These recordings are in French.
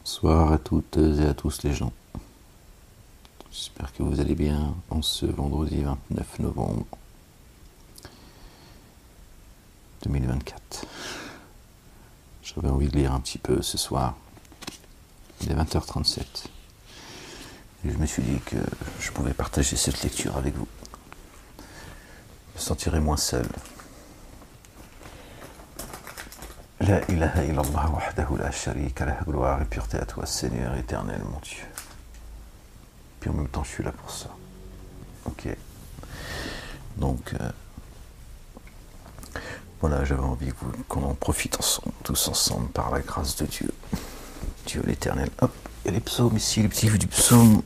Bonsoir à toutes et à tous les gens. J'espère que vous allez bien en ce vendredi 29 novembre 2024. J'avais envie de lire un petit peu ce soir. Il est 20h37. Et je me suis dit que je pouvais partager cette lecture avec vous. Je me sentirai moins seul. La ilaha illallah wahdahu la sharika lah, gloire et pureté à toi, Seigneur éternel, mon Dieu. Puis en même temps, je suis là pour ça. Ok. Donc, voilà, j'avais envie qu'on en profite ensemble, tous ensemble, par la grâce de Dieu. Dieu l'éternel. Hop, il y a les psaumes ici, les petits livres du psaume.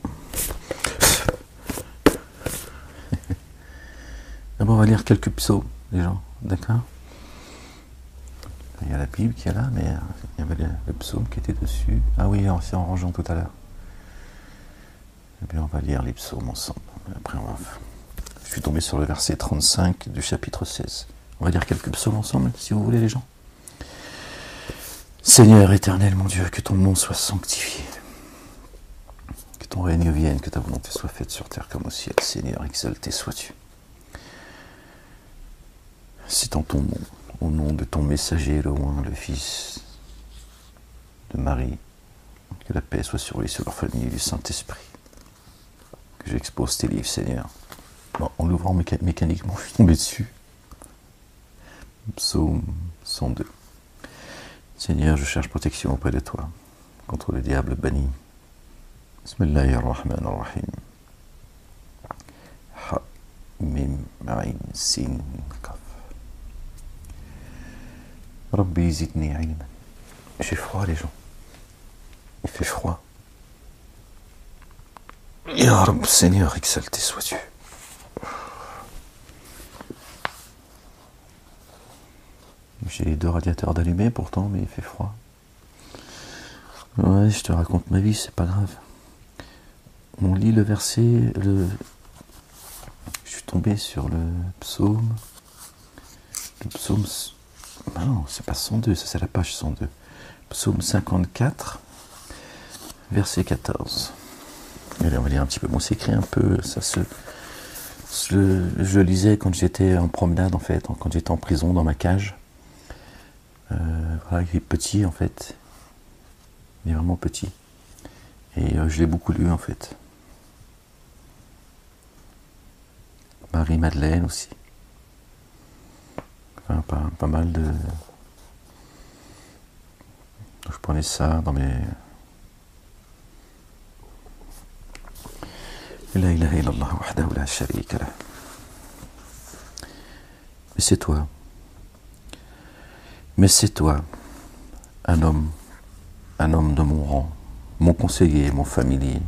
D'abord, on va lire quelques psaumes, les gens, d'accord? Il y a la Bible qui est là, mais il y avait le psaume qui était dessus. Ah oui, c'est en rangeant tout à l'heure. Et bien, on va lire les psaumes ensemble. Après, je suis tombé sur le verset 35 du chapitre 16. On va lire quelques psaumes ensemble, si vous voulez, les gens. Seigneur éternel, mon Dieu, que ton nom soit sanctifié. Que ton règne vienne, que ta volonté soit faite sur terre comme au ciel. Seigneur, exalté sois-tu. C'est en ton nom, au nom de ton messager, le oint, le fils de Marie, que la paix soit sur lui, sur leur famille du Saint-Esprit. Que j'expose tes livres, Seigneur. Bon, en l'ouvrant mécaniquement, je suis tombé dessus. Psaume 102. Seigneur, je cherche protection auprès de toi, contre le diable banni. Bismillahirrahmanirrahim. Ha, mim, ma'in, sin, kaf. Rabbi zidni ilman. J'ai froid, les gens. Il fait froid. Ya Rabb, Seigneur, exalté sois-tu. J'ai les 2 radiateurs d'allumés pourtant, mais il fait froid. Ouais, je te raconte ma vie, c'est pas grave. On lit le verset, je suis tombé sur le psaume. Le psaume... Non, c'est pas 102, ça c'est la page 102. Psaume 54, verset 14. Allez, on va lire un petit peu. Bon, c'est écrit un peu, je le lisais quand j'étais en promenade, en fait, quand j'étais en prison dans ma cage. Voilà, il est petit, en fait. Il est vraiment petit. Et je l'ai beaucoup lu, en fait. Marie-Madeleine aussi. Enfin, pas mal de... Donc, je prenais ça dans mes... La ilaha illallah wahdahu la sharika lah. Mais c'est toi. Mais c'est toi, un homme de mon rang, mon conseiller, mon familier.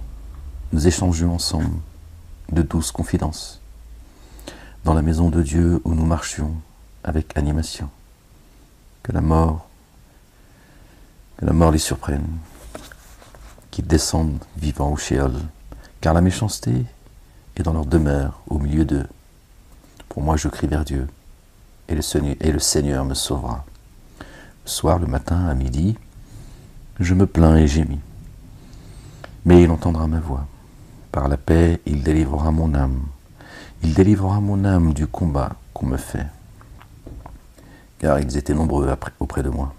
Nous échangions ensemble de douces confidences dans la maison de Dieu où nous marchions avec animation. Que la mort les surprenne, qu'ils descendent vivants au Sheol, car la méchanceté est dans leur demeure au milieu d'eux. Pour moi, je crie vers Dieu, et le Seigneur me sauvera. Le soir, le matin, à midi, je me plains et gémis. Mais il entendra ma voix. Par la paix, il délivrera mon âme. Il délivrera mon âme du combat qu'on me fait. Car ils étaient nombreux auprès de moi.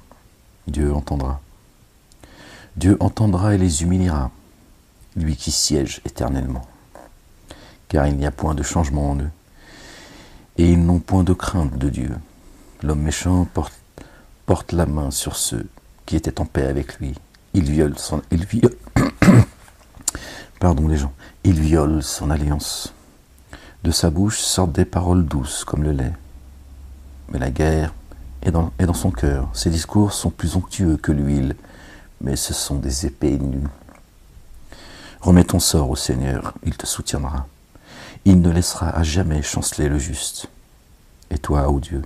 Dieu entendra. Dieu entendra et les humiliera, lui qui siège éternellement. Car il n'y a point de changement en eux, et ils n'ont point de crainte de Dieu. L'homme méchant porte la main sur ceux qui étaient en paix avec lui. Il viole son alliance. De sa bouche sortent des paroles douces comme le lait. Mais la guerre est dans son cœur. Ses discours sont plus onctueux que l'huile, mais ce sont des épées nues. Remets ton sort au Seigneur, il te soutiendra. Il ne laissera à jamais chanceler le juste. Et toi, ô Dieu,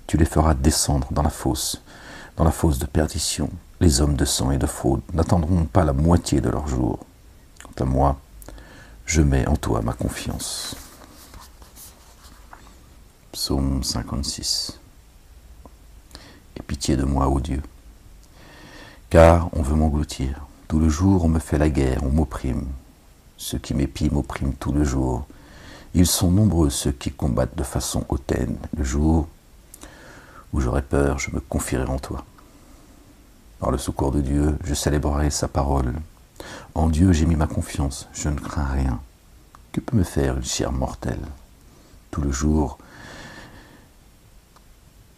tu les feras descendre dans la fosse de perdition. Les hommes de sang et de fraude n'attendront pas la moitié de leur jour. Quant à moi, je mets en toi ma confiance. Psaume 56. Aie pitié de moi, ô Dieu, car on veut m'engloutir. Tout le jour, on me fait la guerre, on m'opprime. Ceux qui m'épient m'oppriment tout le jour. Ils sont nombreux ceux qui combattent de façon hautaine. Le jour où j'aurai peur, je me confierai en toi. Par le secours de Dieu, je célébrerai sa parole. En Dieu, j'ai mis ma confiance, je ne crains rien. Que peut me faire une chair mortelle? Tout le jour,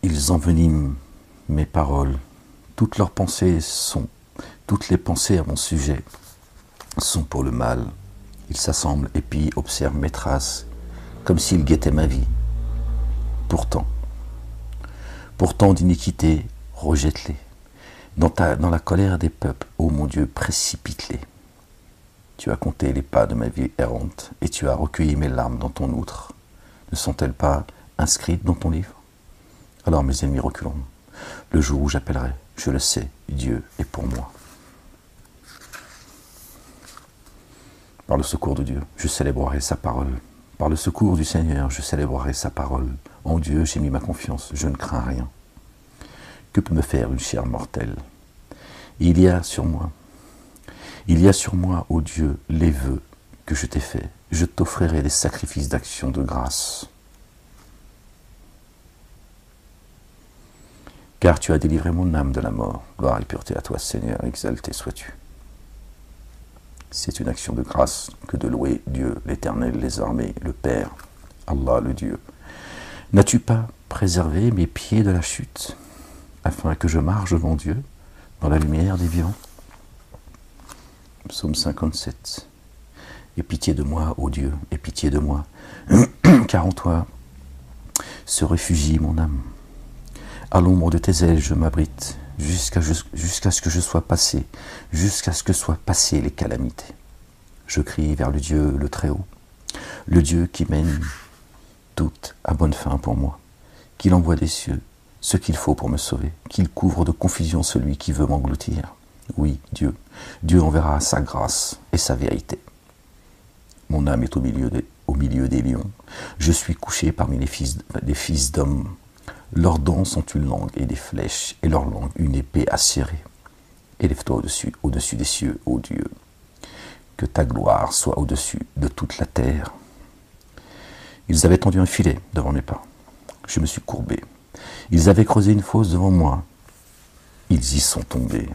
ils enveniment mes paroles. Toutes les pensées à mon sujet sont pour le mal. Ils s'assemblent et puis observent mes traces, comme s'ils guettaient ma vie. Pourtant d'iniquité, rejette-les. Dans la colère des peuples, ô mon Dieu, précipite-les. Tu as compté les pas de ma vie errante, et tu as recueilli mes larmes dans ton outre. Ne sont-elles pas inscrites dans ton livre? Alors mes ennemis reculeront. Le jour où j'appellerai, je le sais, Dieu est pour moi. Par le secours de Dieu, je célébrerai sa parole. Par le secours du Seigneur, je célébrerai sa parole. En Dieu, j'ai mis ma confiance, je ne crains rien. Que peut me faire une chair mortelle? Il y a sur moi, ô Dieu, les vœux que je t'ai faits. Je t'offrirai des sacrifices d'action de grâce. Car tu as délivré mon âme de la mort. Gloire et pureté à toi, Seigneur, exalté sois-tu. C'est une action de grâce que de louer Dieu, l'Éternel, les armées, le Père, Allah, le Dieu. N'as-tu pas préservé mes pieds de la chute, afin que je marche devant Dieu, dans la lumière des vivants? Psaume 57. Aie pitié de moi, ô Dieu, aie pitié de moi, car en toi se réfugie mon âme. À l'ombre de tes ailes, je m'abrite, jusqu'à ce que je sois passé, jusqu'à ce que soient passées les calamités. Je crie vers le Dieu, le Très-Haut, le Dieu qui mène tout à bonne fin pour moi, qu'il envoie des cieux ce qu'il faut pour me sauver, qu'il couvre de confusion celui qui veut m'engloutir. Oui, Dieu enverra sa grâce et sa vérité. Mon âme est au milieu des lions. Je suis couché parmi les fils d'hommes. Leurs dents sont une langue et des flèches, et leur langue une épée acérée. Élève-toi au-dessus des cieux, ô Dieu. Que ta gloire soit au-dessus de toute la terre. Ils avaient tendu un filet devant mes pas. Je me suis courbé. Ils avaient creusé une fosse devant moi. Ils y sont tombés.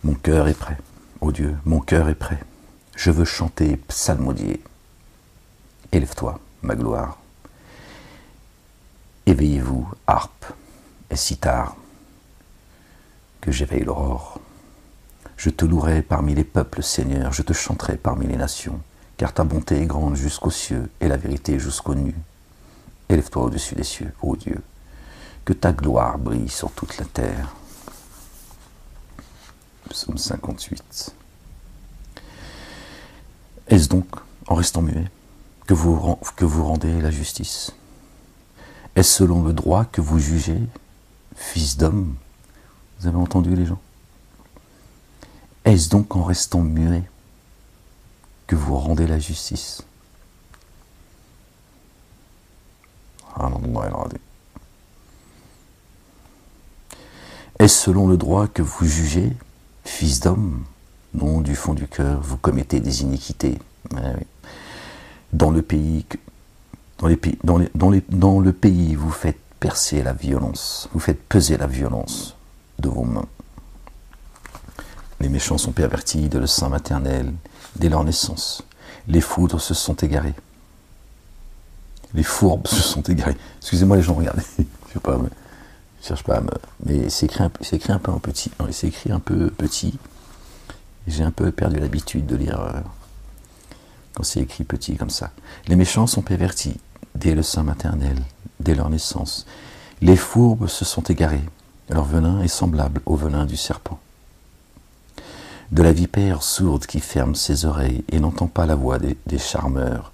Mon cœur est prêt, ô Dieu, mon cœur est prêt. Je veux chanter, psalmodier. Élève-toi, ma gloire. Éveillez-vous, harpe et sitar, que j'éveille l'aurore. Je te louerai parmi les peuples, Seigneur, je te chanterai parmi les nations, car ta bonté est grande jusqu'aux cieux et la vérité jusqu'aux nues. Élève-toi au-dessus des cieux, ô Dieu, que ta gloire brille sur toute la terre. Psaume 58. Est-ce donc, en restant muet, que vous rendez la justice? Est-ce selon le droit que vous jugez, fils d'homme? Vous avez entendu les gens? Est-ce donc en restant muet que vous rendez la justice? Est-ce selon le droit que vous jugez, fils d'homme? Non, du fond du cœur, vous commettez des iniquités. Dans le pays, vous faites percer la violence, vous faites peser la violence de vos mains. Les méchants sont pervertis de le sein maternel dès leur naissance. Les foudres se sont égarés. Les fourbes se sont égarés. Excusez-moi les gens, regardez. Je cherche pas à me... Mais c'est écrit un peu en petit. C'est écrit un peu petit. J'ai un peu perdu l'habitude de lire quand c'est écrit petit comme ça. Les méchants sont pervertis dès le sein maternel, dès leur naissance. Les fourbes se sont égarés. Leur venin est semblable au venin du serpent. De la vipère sourde qui ferme ses oreilles et n'entend pas la voix des charmeurs,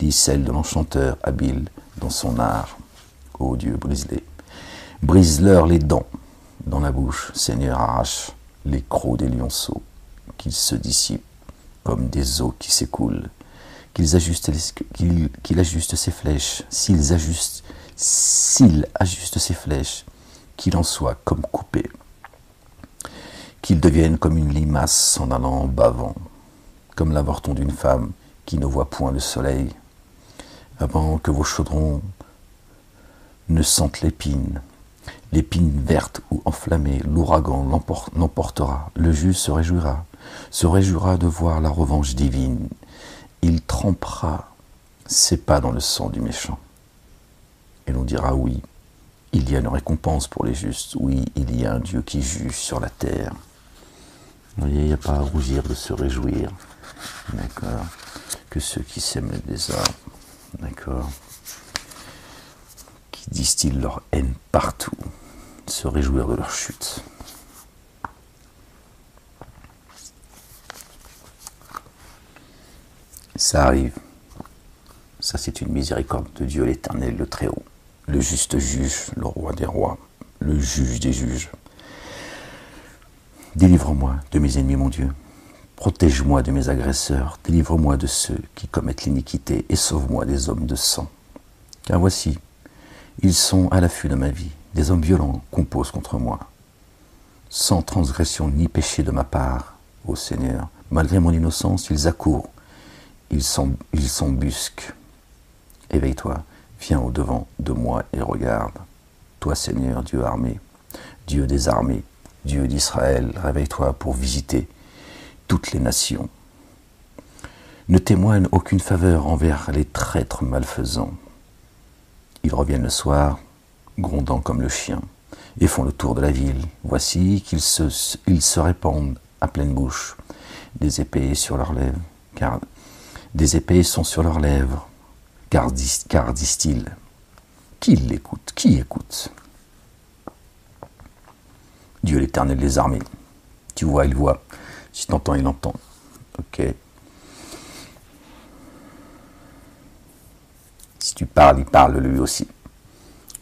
ni celle de l'enchanteur habile dans son art. Ô Dieu, brise-les. Brise-leur les dents dans la bouche, Seigneur, arrache les crocs des lionceaux, qu'ils se dissipent comme des eaux qui s'écoulent, qu'il ajuste ses flèches, s'il ajuste ses flèches, qu'il en soit comme coupé, qu'il devienne comme une limace s'en allant en bavant, comme l'avorton d'une femme qui ne voit point le soleil, avant que vos chaudrons ne sentent l'épine verte ou enflammée, l'ouragan l'emportera, le juge se réjouira de voir la revanche divine, il trempera ses pas dans le sang du méchant. Et l'on dira oui, il y a une récompense pour les justes, oui, il y a un Dieu qui juge sur la terre. Vous voyez, il n'y a pas à rougir de se réjouir, d'accord, que ceux qui sèment le désordre, d'accord, qui distillent leur haine partout, se réjouir de leur chute. Ça arrive. Ça, c'est une miséricorde de Dieu l'Éternel, le Très-Haut, le juste juge, le roi des rois, le juge des juges. Délivre-moi de mes ennemis, mon Dieu. Protège-moi de mes agresseurs. Délivre-moi de ceux qui commettent l'iniquité et sauve-moi des hommes de sang. Car voici, ils sont à l'affût de ma vie. Des hommes violents composent contre moi. Sans transgression ni péché de ma part, ô Seigneur. Malgré mon innocence, ils accourent. Ils s'embusquent. Éveille-toi, viens au-devant de moi et regarde. Toi, Seigneur, Dieu armé, Dieu des armées, Dieu d'Israël, réveille-toi pour visiter toutes les nations. Ne témoigne aucune faveur envers les traîtres malfaisants. Ils reviennent le soir, grondant comme le chien, et font le tour de la ville. Voici qu'ils se répandent à pleine bouche, des épées sur leurs lèvres, car des épées sont sur leurs lèvres, car disent-ils, qui l'écoute, qui écoute? Dieu l'Éternel des armées. Tu vois, il voit. Si tu entends, il entend. Ok. Si tu parles, il parle lui aussi.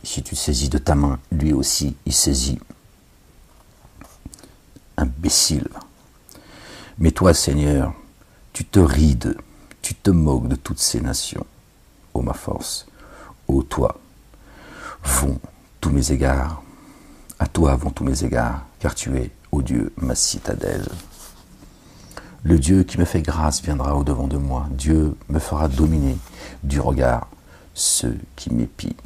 Si tu saisis de ta main, lui aussi, il saisit. Imbécile. Mais toi, Seigneur, tu te ris d'eux, tu te moques de toutes ces nations. Ô ma force, ô toi, vont tous mes égards. À toi vont tous mes égards, car tu es, ô Dieu, ma citadelle. Le Dieu qui me fait grâce viendra au-devant de moi. Dieu me fera dominer du regard ceux qui m'épient.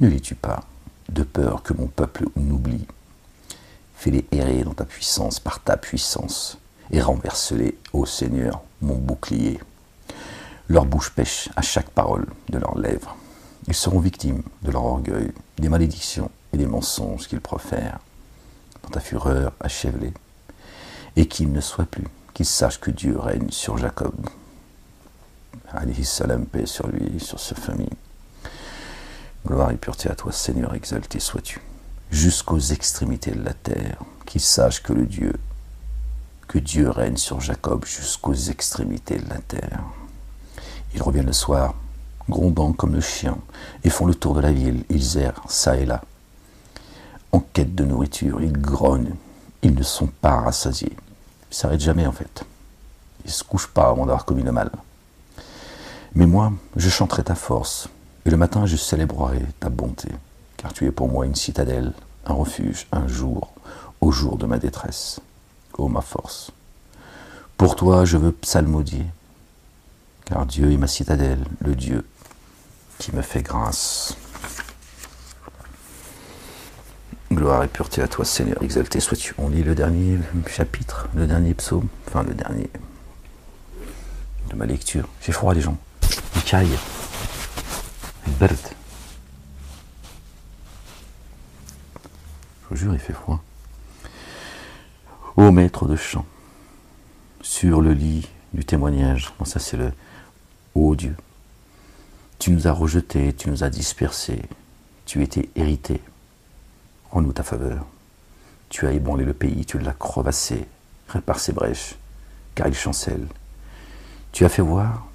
Ne les tue pas, de peur que mon peuple m'oublie. Fais-les errer dans ta puissance, par ta puissance, et renverse-les, ô Seigneur, mon bouclier. Leur bouche pêche à chaque parole de leurs lèvres. Ils seront victimes de leur orgueil, des malédictions et des mensonges qu'ils profèrent. Dans ta fureur, achève-les, et qu'ils ne soient plus, qu'ils sachent que Dieu règne sur Jacob. Alayhi salam, paix sur lui et sur sa famille. Gloire et pureté à toi, Seigneur, exalté sois-tu, jusqu'aux extrémités de la terre, qu'ils sachent que Dieu règne sur Jacob jusqu'aux extrémités de la terre. Ils reviennent le soir, grondant comme le chien, et font le tour de la ville. Ils errent çà et là, en quête de nourriture. Ils grognent, ils ne sont pas rassasiés. Ils ne s'arrêtent jamais en fait. Ils ne se couchent pas avant d'avoir commis le mal. Mais moi, je chanterai ta force, et le matin je célébrerai ta bonté, car tu es pour moi une citadelle, un refuge, un jour, au jour de ma détresse. Ô ma force, pour toi je veux psalmodier, car Dieu est ma citadelle, le Dieu qui me fait grâce. Gloire et pureté à toi, Seigneur, exalté sois-tu. On lit le dernier chapitre, le dernier psaume, enfin le dernier de ma lecture. J'ai froid, les gens. Caille. Bert. Je vous jure, il fait froid. Ô maître de chant, sur le lit du témoignage, bon, ça c'est le ô Dieu, tu nous as rejetés, tu nous as dispersés, tu étais hérité, rends-nous ta faveur. Tu as ébranlé le pays, tu l'as crevassé, répare ses brèches, car il chancelle. Tu as fait voir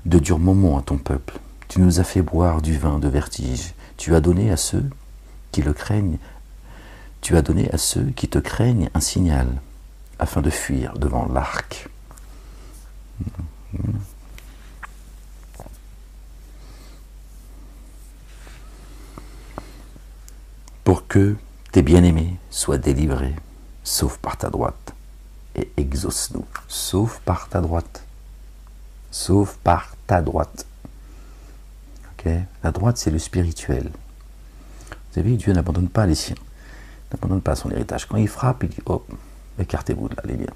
de durs moments à ton peuple, tu nous as fait boire du vin de vertige, tu as donné à ceux qui le craignent, tu as donné à ceux qui te craignent un signal, afin de fuir devant l'arc. Pour que tes bien-aimés soient délivrés, sauf par ta droite, et exauce-nous, sauf par ta droite, sauf par ta droite. Okay. La droite, c'est le spirituel. Vous avez vu, Dieu n'abandonne pas les siens, n'abandonne pas son héritage. Quand il frappe, il dit, oh, écartez-vous de là, les miens.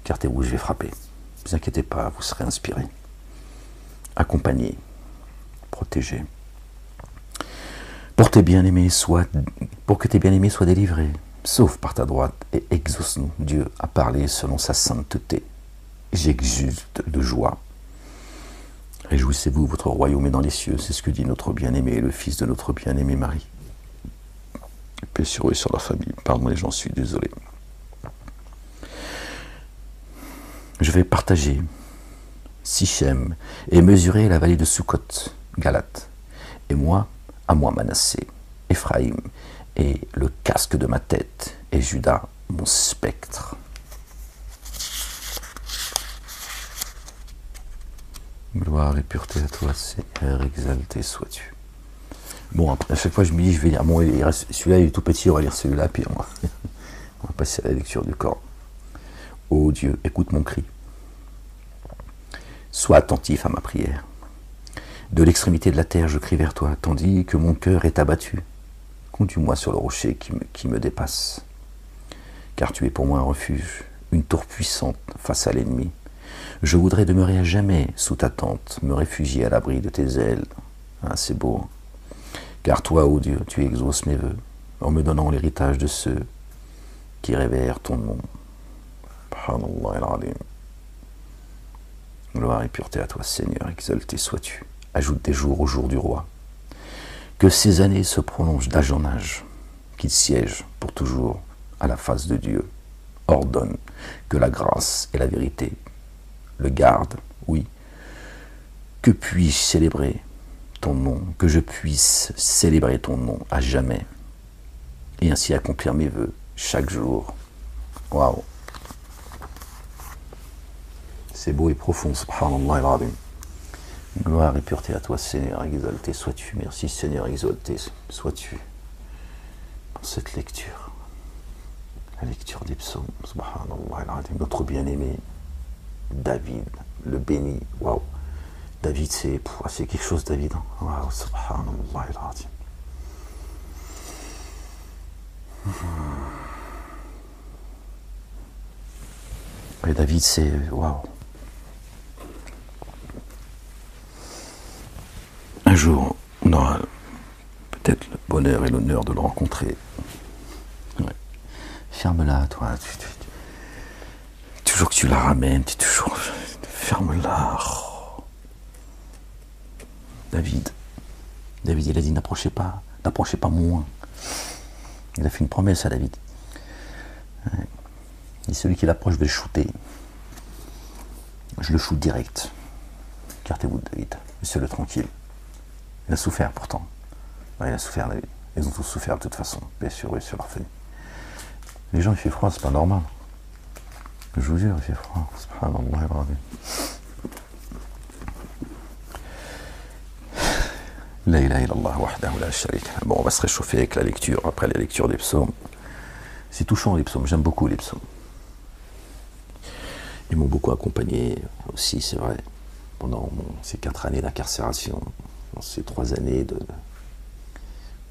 Écartez-vous, je vais frapper. Ne vous inquiétez pas, vous serez inspirés, accompagnés, protégés. Pour que tes bien-aimés soient délivrés, sauf par ta droite, et exauce-nous. Dieu a parlé selon sa sainteté. J'exulte de joie. Réjouissez-vous, votre royaume est dans les cieux. C'est ce que dit notre bien-aimé, le fils de notre bien-aimé Marie. Paix sur eux et sur leur famille. Pardon, les gens, je suis désolé. Je vais partager Sichem et mesurer la vallée de Sukkot, Galate. Et moi, à moi Manassé, Éphraïm, et le casque de ma tête, et Judas, mon spectre. Gloire et pureté à toi, Seigneur, exalté sois-tu. Bon, à chaque fois je me dis, je vais lire. Bon, celui-là il est tout petit, on va lire celui-là, puis on va passer à la lecture du corps. Ô Dieu, écoute mon cri. Sois attentif à ma prière. De l'extrémité de la terre, je crie vers toi, tandis que mon cœur est abattu. Conduis-moi sur le rocher qui me dépasse. Car tu es pour moi un refuge, une tour puissante face à l'ennemi. Je voudrais demeurer à jamais sous ta tente, me réfugier à l'abri de tes ailes. Ah, c'est beau. Car toi, ô Dieu, tu exauces mes vœux, en me donnant l'héritage de ceux qui révèrent ton nom. Subhanallah al-Azim. Gloire et pureté à toi, Seigneur, exalté sois-tu. Ajoute des jours au jour du roi. Que ces années se prolongent d'âge en âge, qu'il siège pour toujours à la face de Dieu. Ordonne que la grâce et la vérité le gardent, oui. Que puis-je célébrer ton nom, que je puisse célébrer ton nom à jamais, et ainsi accomplir mes vœux chaque jour. Waouh! C'est beau et profond, subhanallah al-Azim. Gloire et pureté à toi, Seigneur, exalté sois-tu. Merci, Seigneur, exalté sois-tu. Pour cette lecture, la lecture des psaumes, subhanallah al-Azim, notre bien-aimé, David, le béni, waouh. David, c'est quelque chose, David. Waouh, subhanallah al-Azim. Et David, c'est waouh. Un jour, on aura peut-être le bonheur et l'honneur de le rencontrer. Ouais. Ferme-la, toi. Toujours que tu la ramènes, tu toujours. Ferme-la. Oh. David, il a dit n'approchez pas moins. Il a fait une promesse à David. Ouais. Il dit celui qui l'approche, je vais le shooter. Je le shoot direct. Écartez-vous de David, laissez-le tranquille. Il a souffert pourtant. Ouais, il a souffert, David. Ils ont tous souffert de toute façon, bien sûr, oui, sur leur famille. Les gens, il fait froid, c'est pas normal. Je vous jure, il fait froid. Subhanallah. La ilaha illallah wahdahu la sharika lahu. Bon, on va se réchauffer avec la lecture, après la lecture des psaumes. C'est touchant les psaumes, j'aime beaucoup les psaumes. Ils m'ont beaucoup accompagné aussi, c'est vrai, pendant ces 4 années d'incarcération. Dans ces 3 années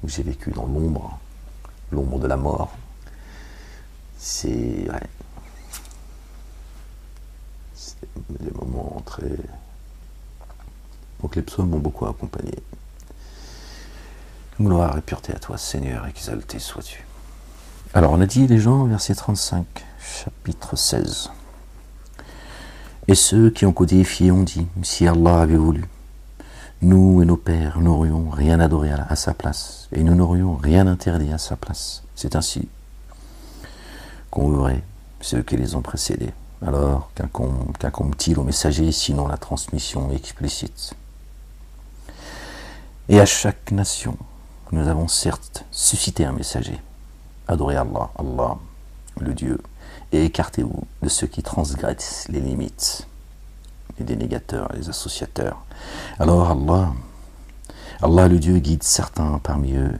où j'ai vécu dans l'ombre de la mort, c'est des moments très... Donc les psaumes m'ont beaucoup accompagné. Gloire et pureté à toi, Seigneur, exalté sois-tu. Alors on a dit les gens, verset 35, chapitre 16. Et ceux qui ont codifié ont dit, si Allah avait voulu, nous et nos pères n'aurions rien adoré à sa place, et nous n'aurions rien interdit à sa place. C'est ainsi qu'ont œuvré ceux qui les ont précédés. Alors qu'incombe-t-il aux messagers, sinon la transmission explicite? Et à chaque nation, nous avons certes suscité un messager. Adorez Allah, Allah, le Dieu, et écartez-vous de ceux qui transgressent les limites, les dénégateurs, les associateurs. Alors Allah le Dieu guide certains parmi eux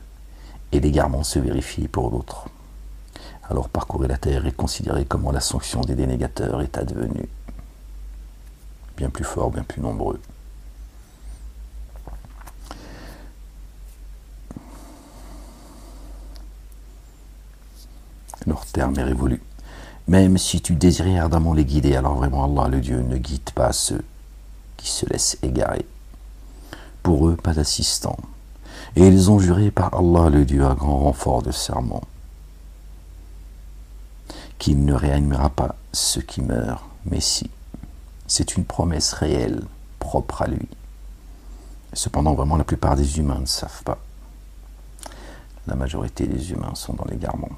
et l'égarement se vérifie pour d'autres. Alors parcourez la terre et considérez comment la sanction des dénégateurs est advenue. Bien plus fort, bien plus nombreux. Leur terme est révolu. Même si tu désirais ardemment les guider, alors vraiment Allah le Dieu ne guide pas ceux qui se laissent égarer. Pour eux, pas d'assistant. Et ils ont juré par Allah le Dieu à grand renfort de serment qu'il ne réanimera pas ceux qui meurent, mais si. C'est une promesse réelle, propre à lui. Cependant, vraiment, la plupart des humains ne savent pas. La majorité des humains sont dans l'égarement,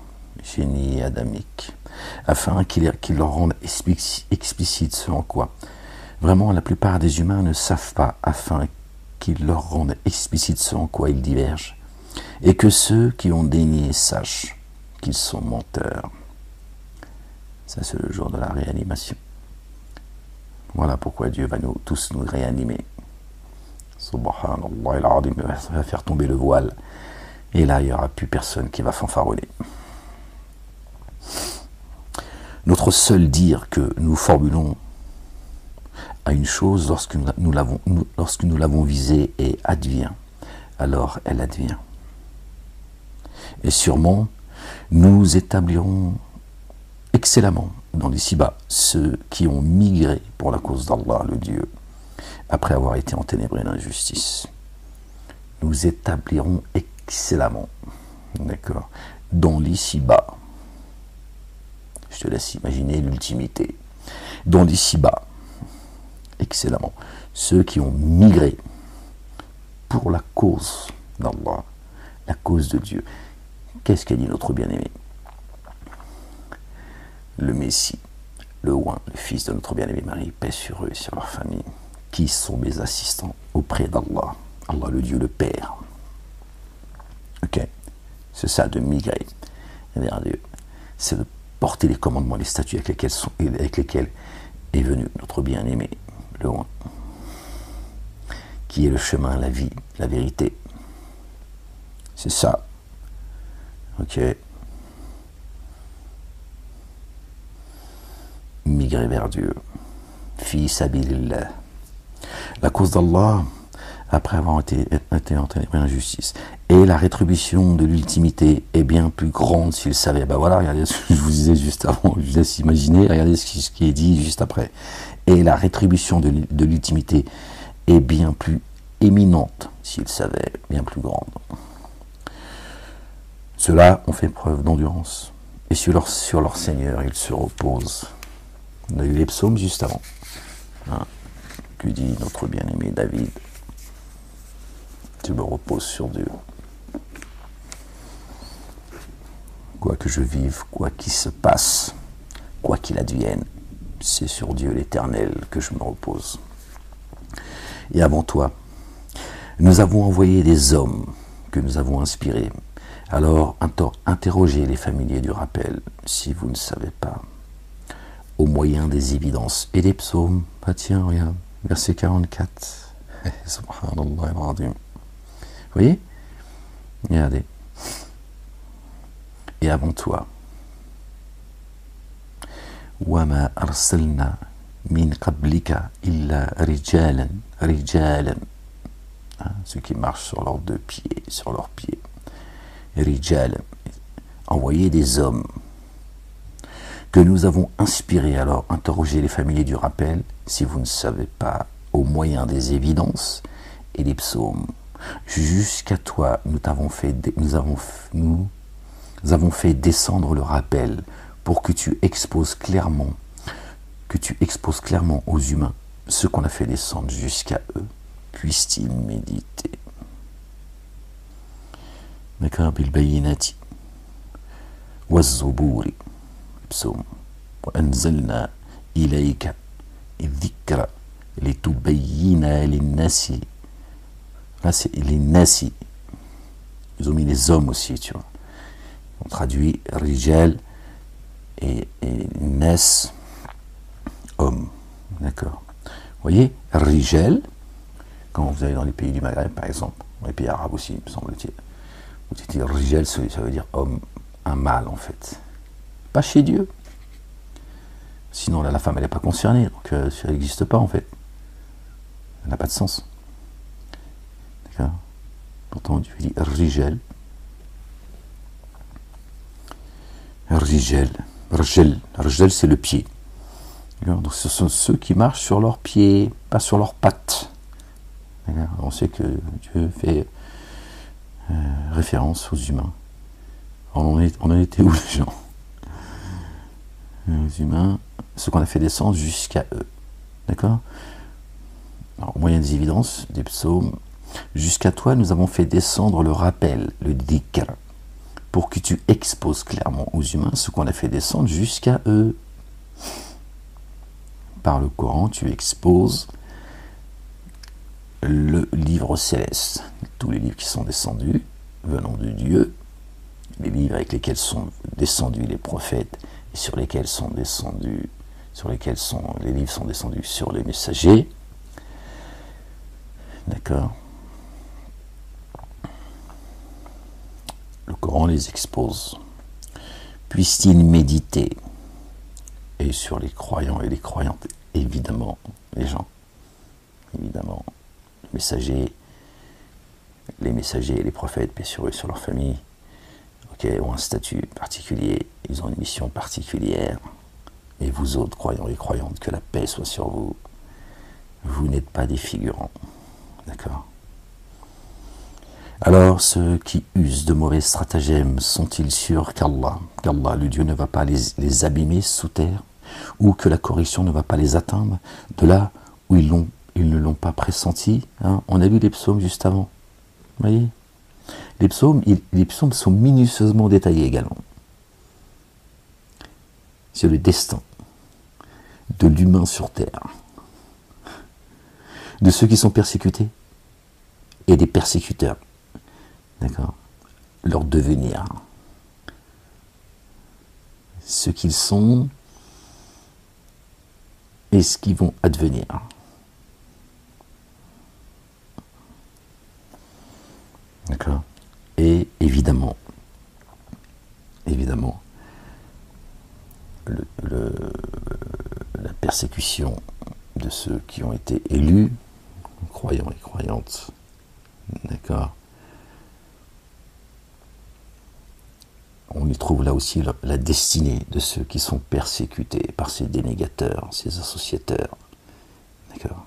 génie adamique, afin qu'il leur rende explicite ce en quoi. Vraiment, la plupart des humains ne savent pas, afin qu'il leur rende explicite ce en quoi ils divergent, et que ceux qui ont dénié sachent qu'ils sont menteurs. Ça, c'est le jour de la réanimation. Voilà pourquoi Dieu va tous nous réanimer. Subhanallah al-Azim, il va faire tomber le voile. Et là, il n'y aura plus personne qui va fanfaronner. Notre seul dire que nous formulons à une chose lorsque nous l'avons visée et advient, alors elle advient. Et sûrement, nous établirons excellemment dans l'ici-bas ceux qui ont migré pour la cause d'Allah, le Dieu, après avoir été enténébrés d'injustice. Nous établirons excellemment, d'accord, dans l'ici-bas. Je te laisse imaginer l'ultimité. Dans l'ici-bas, excellemment, ceux qui ont migré pour la cause d'Allah, la cause de Dieu. Qu'est-ce qu'a dit notre bien-aimé? Le Messie, le Oint, le fils de notre bien-aimé Marie, paix sur eux et sur leur famille, qui sont mes assistants auprès d'Allah, Allah le Dieu, le Père. Ok, c'est ça de migrer vers Dieu, c'est de porter les commandements, les statuts avec lesquels est venu notre bien-aimé, le Oint, qui est le chemin, la vie, la vérité. C'est ça. Ok. Migrer vers Dieu. Fi sabilillah. La cause d'Allah, après avoir été enténébré en justice. Et la rétribution de l'ultimité est bien plus grande s'il savait. Ben voilà, regardez ce que je vous disais juste avant, je vous laisse imaginer, regardez ce qui est dit juste après. Et la rétribution de l'ultimité est bien plus éminente s'il savait, bien plus grande. Ceux-là ont fait preuve d'endurance. Et sur leur Seigneur, ils se reposent. On a eu les psaumes juste avant. Hein, que dit notre bien-aimé David? Je me repose sur Dieu. Quoi que je vive, quoi qu'il se passe, quoi qu'il advienne, c'est sur Dieu l'Éternel que je me repose. Et avant toi, nous avons envoyé des hommes que nous avons inspirés. Alors, interrogez les familiers du rappel, si vous ne savez pas, au moyen des évidences et des psaumes. Ah tiens, regarde, verset 44. Subhanallah al-Azim. Vous voyez? Regardez. Et avant toi, وَمَا أَرْسَلْنَا مِنْ قَبْلِكَ إِلَّا رِجَالًا رِجَالًا. Ceux qui marchent sur leurs deux pieds, sur leurs pieds. Rijal, envoyer des hommes que nous avons inspirés. Alors interrogez les familiers du rappel, si vous ne savez pas, au moyen des évidences et des psaumes. Jusqu'à toi, nous avons fait descendre le rappel pour que tu exposes clairement aux humains ce qu'on a fait descendre jusqu'à eux. Puissent-ils méditer. D'accord, bilbayinati wazzuburi psaume wa anzalna ilayka dhikra litubayyina linnasi. Là c'est les nasi, ils ont mis les hommes aussi, tu vois, on traduit rijal et nas, homme, d'accord. Vous voyez, rijal, quand vous allez dans les pays du Maghreb par exemple, dans les pays arabes aussi, me semble-t-il, Tu dis Rijal, ça veut dire homme, un mâle en fait. Pas chez Dieu. Sinon là, la femme elle n'est pas concernée, donc ça n'existe pas en fait. Ça n'a pas de sens. D'accord. Pourtant tu dis Rijal. Rijal. Rijal c'est le pied. Donc ce sont ceux qui marchent sur leurs pieds, pas sur leurs pattes. On sait que Dieu fait référence aux humains. On en était où les gens? Les humains, ce qu'on a fait descendre jusqu'à eux. D'accord? Alors, au moyen des évidences, des psaumes, jusqu'à toi nous avons fait descendre le rappel, le dhikr, pour que tu exposes clairement aux humains ce qu'on a fait descendre jusqu'à eux. Par le Coran, tu exposes le livre céleste, tous les livres qui sont descendus, venant de Dieu, les livres avec lesquels sont descendus les prophètes, et sur lesquels sont descendus, les livres sont descendus sur les messagers. D'accord? Le Coran les expose. Puissent-ils méditer? Et sur les croyants et les croyantes, évidemment, les gens, évidemment, les messagers et les prophètes, paix sur eux, sur leur famille, ont un statut particulier, ils ont une mission particulière, et vous autres, croyants et croyantes, que la paix soit sur vous, vous n'êtes pas des figurants, d'accord? Alors, ceux qui usent de mauvais stratagèmes sont-ils sûrs qu'Allah, le Dieu, ne va pas les abîmer sous terre, ou que la correction ne va pas les atteindre, de là où ils ne l'ont pas pressenti, hein? On a lu les psaumes juste avant, vous voyez? Les psaumes sont minutieusement détaillés également. C'est le destin de l'humain sur terre, de ceux qui sont persécutés et des persécuteurs. D'accord? Leur devenir. Ce qu'ils sont et ce qu'ils vont advenir. D'accord? Et évidemment, la persécution de ceux qui ont été élus, croyants et croyantes, d'accord? On y trouve là aussi la destinée de ceux qui sont persécutés par ces dénégateurs, ces associateurs, d'accord?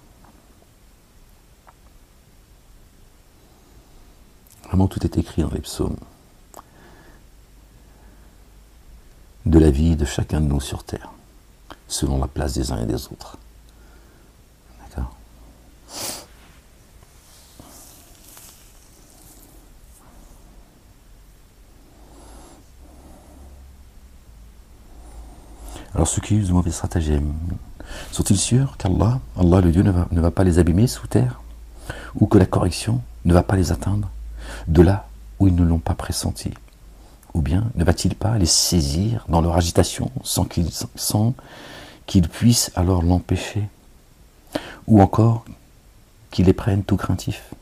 Vraiment, tout est écrit dans les psaumes. De la vie de chacun de nous sur terre, selon la place des uns et des autres. D'accord? Alors ceux qui usent de mauvais stratagèmes, sont-ils sûrs qu'Allah, le Dieu, ne va pas les abîmer sous terre, ou que la correction ne va pas les atteindre, de là où ils ne l'ont pas pressenti? Ou bien ne va-t-il pas les saisir dans leur agitation sans qu'ils puissent alors l'empêcher? Ou encore qu'ils les prennent tout craintifs?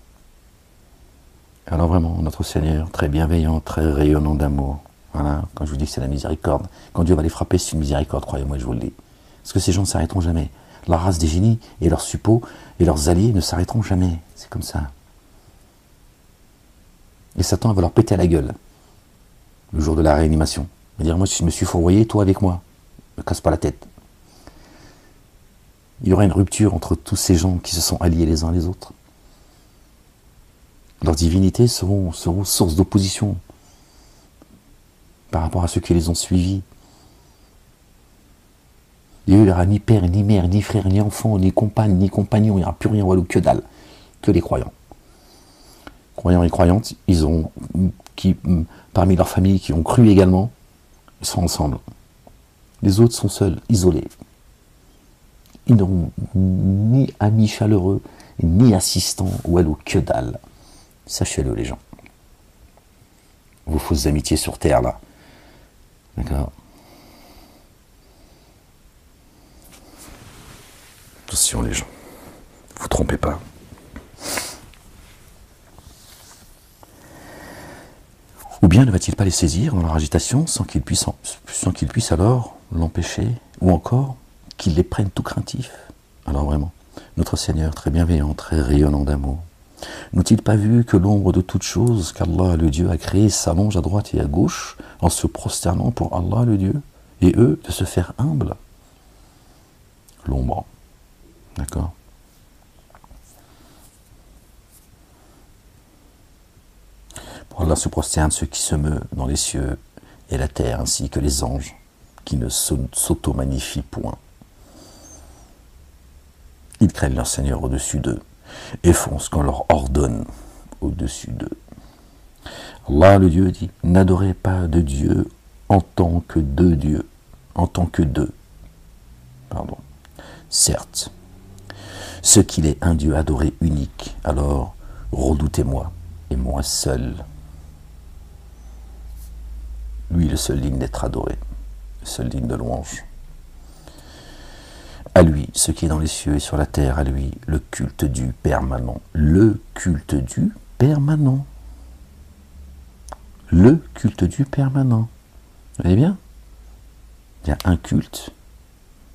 Alors vraiment, notre Seigneur, très bienveillant, très rayonnant d'amour, voilà, quand je vous dis que c'est la miséricorde, quand Dieu va les frapper, c'est une miséricorde, croyez-moi, je vous le dis. Parce que ces gens ne s'arrêteront jamais. La race des génies et leurs suppôts et leurs alliés ne s'arrêteront jamais. C'est comme ça. Et Satan va leur péter à la gueule le jour de la réanimation. Il va dire, moi je me suis fourvoyé, toi avec moi. Ne me casse pas la tête. Il y aura une rupture entre tous ces gens qui se sont alliés les uns les autres. Leurs divinités seront source d'opposition par rapport à ceux qui les ont suivis. Il n'y aura ni père, ni mère, ni frère, ni enfant, ni compagne, ni compagnon. Il n'y aura plus rien, walou, que dalle. Que les croyants. Croyants et croyantes, parmi leurs familles qui ont cru également, ils sont ensemble. Les autres sont seuls, isolés. Ils n'auront ni amis chaleureux, ni assistants, walou, que dalle. Sachez-le, les gens. Vos fausses amitiés sur terre, là. D'accord? Attention, les gens. Ne vous trompez pas. Ou bien ne va-t-il pas les saisir dans leur agitation sans qu'ils puissent alors l'empêcher, ou encore qu'ils les prennent tout craintifs? Alors vraiment, notre Seigneur, très bienveillant, très rayonnant d'amour, n'ont-ils pas vu que l'ombre de toute chose qu'Allah le Dieu a créée s'allonge à droite et à gauche en se prosternant pour Allah le Dieu, et eux de se faire humbles? L'ombre, d'accord? Pour Allah se prosternent ceux qui se meuvent dans les cieux et la terre, ainsi que les anges, qui ne s'auto-magnifient point. Ils craignent leur Seigneur au-dessus d'eux, et font ce qu'on leur ordonne au-dessus d'eux. Allah le Dieu dit, n'adorez pas de Dieu en tant que deux dieux, pardon. Certes, ce qu'il est un Dieu adoré unique, alors redoutez-moi, et moi seul. Lui, le seul digne d'être adoré, le seul digne de louange. À lui, ce qui est dans les cieux et sur la terre, à lui, le culte du permanent. Le culte du permanent. Le culte du permanent. Vous voyez bien? Il y a un culte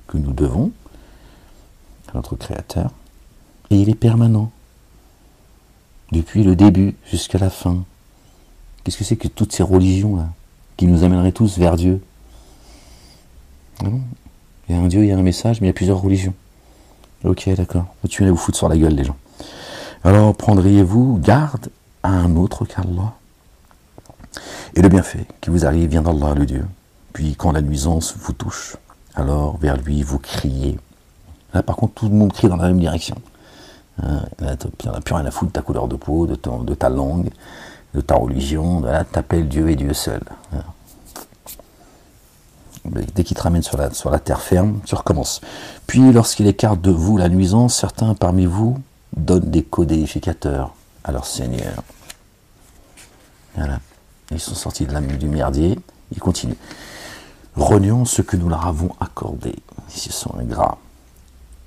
que nous devons à notre Créateur, et il est permanent. Depuis le début jusqu'à la fin. Qu'est-ce que c'est que toutes ces religions-là qui nous amèneraient tous vers Dieu? Non, il y a un Dieu, il y a un message, mais il y a plusieurs religions. Ok, d'accord. Tu viens vous foutre sur la gueule, les gens. Alors, prendriez-vous garde à un autre qu'Allah? Et le bienfait qui vous arrive vient d'Allah, le Dieu. Puis, quand la nuisance vous touche, alors vers lui vous criez. Là, par contre, tout le monde crie dans la même direction. Là, il n'y en a plus rien à foutre de ta couleur de peau, de ta langue, de ta religion. Là, t'appelles Dieu et Dieu seul. Dès qu'il te ramène sur la terre ferme, tu recommences. Puis, lorsqu'il écarte de vous la nuisance, certains parmi vous donnent des codéificateurs à leur Seigneur. Voilà. Ils sont sortis du merdier, ils continuent. Renions ce que nous leur avons accordé. Ils sont ingrats.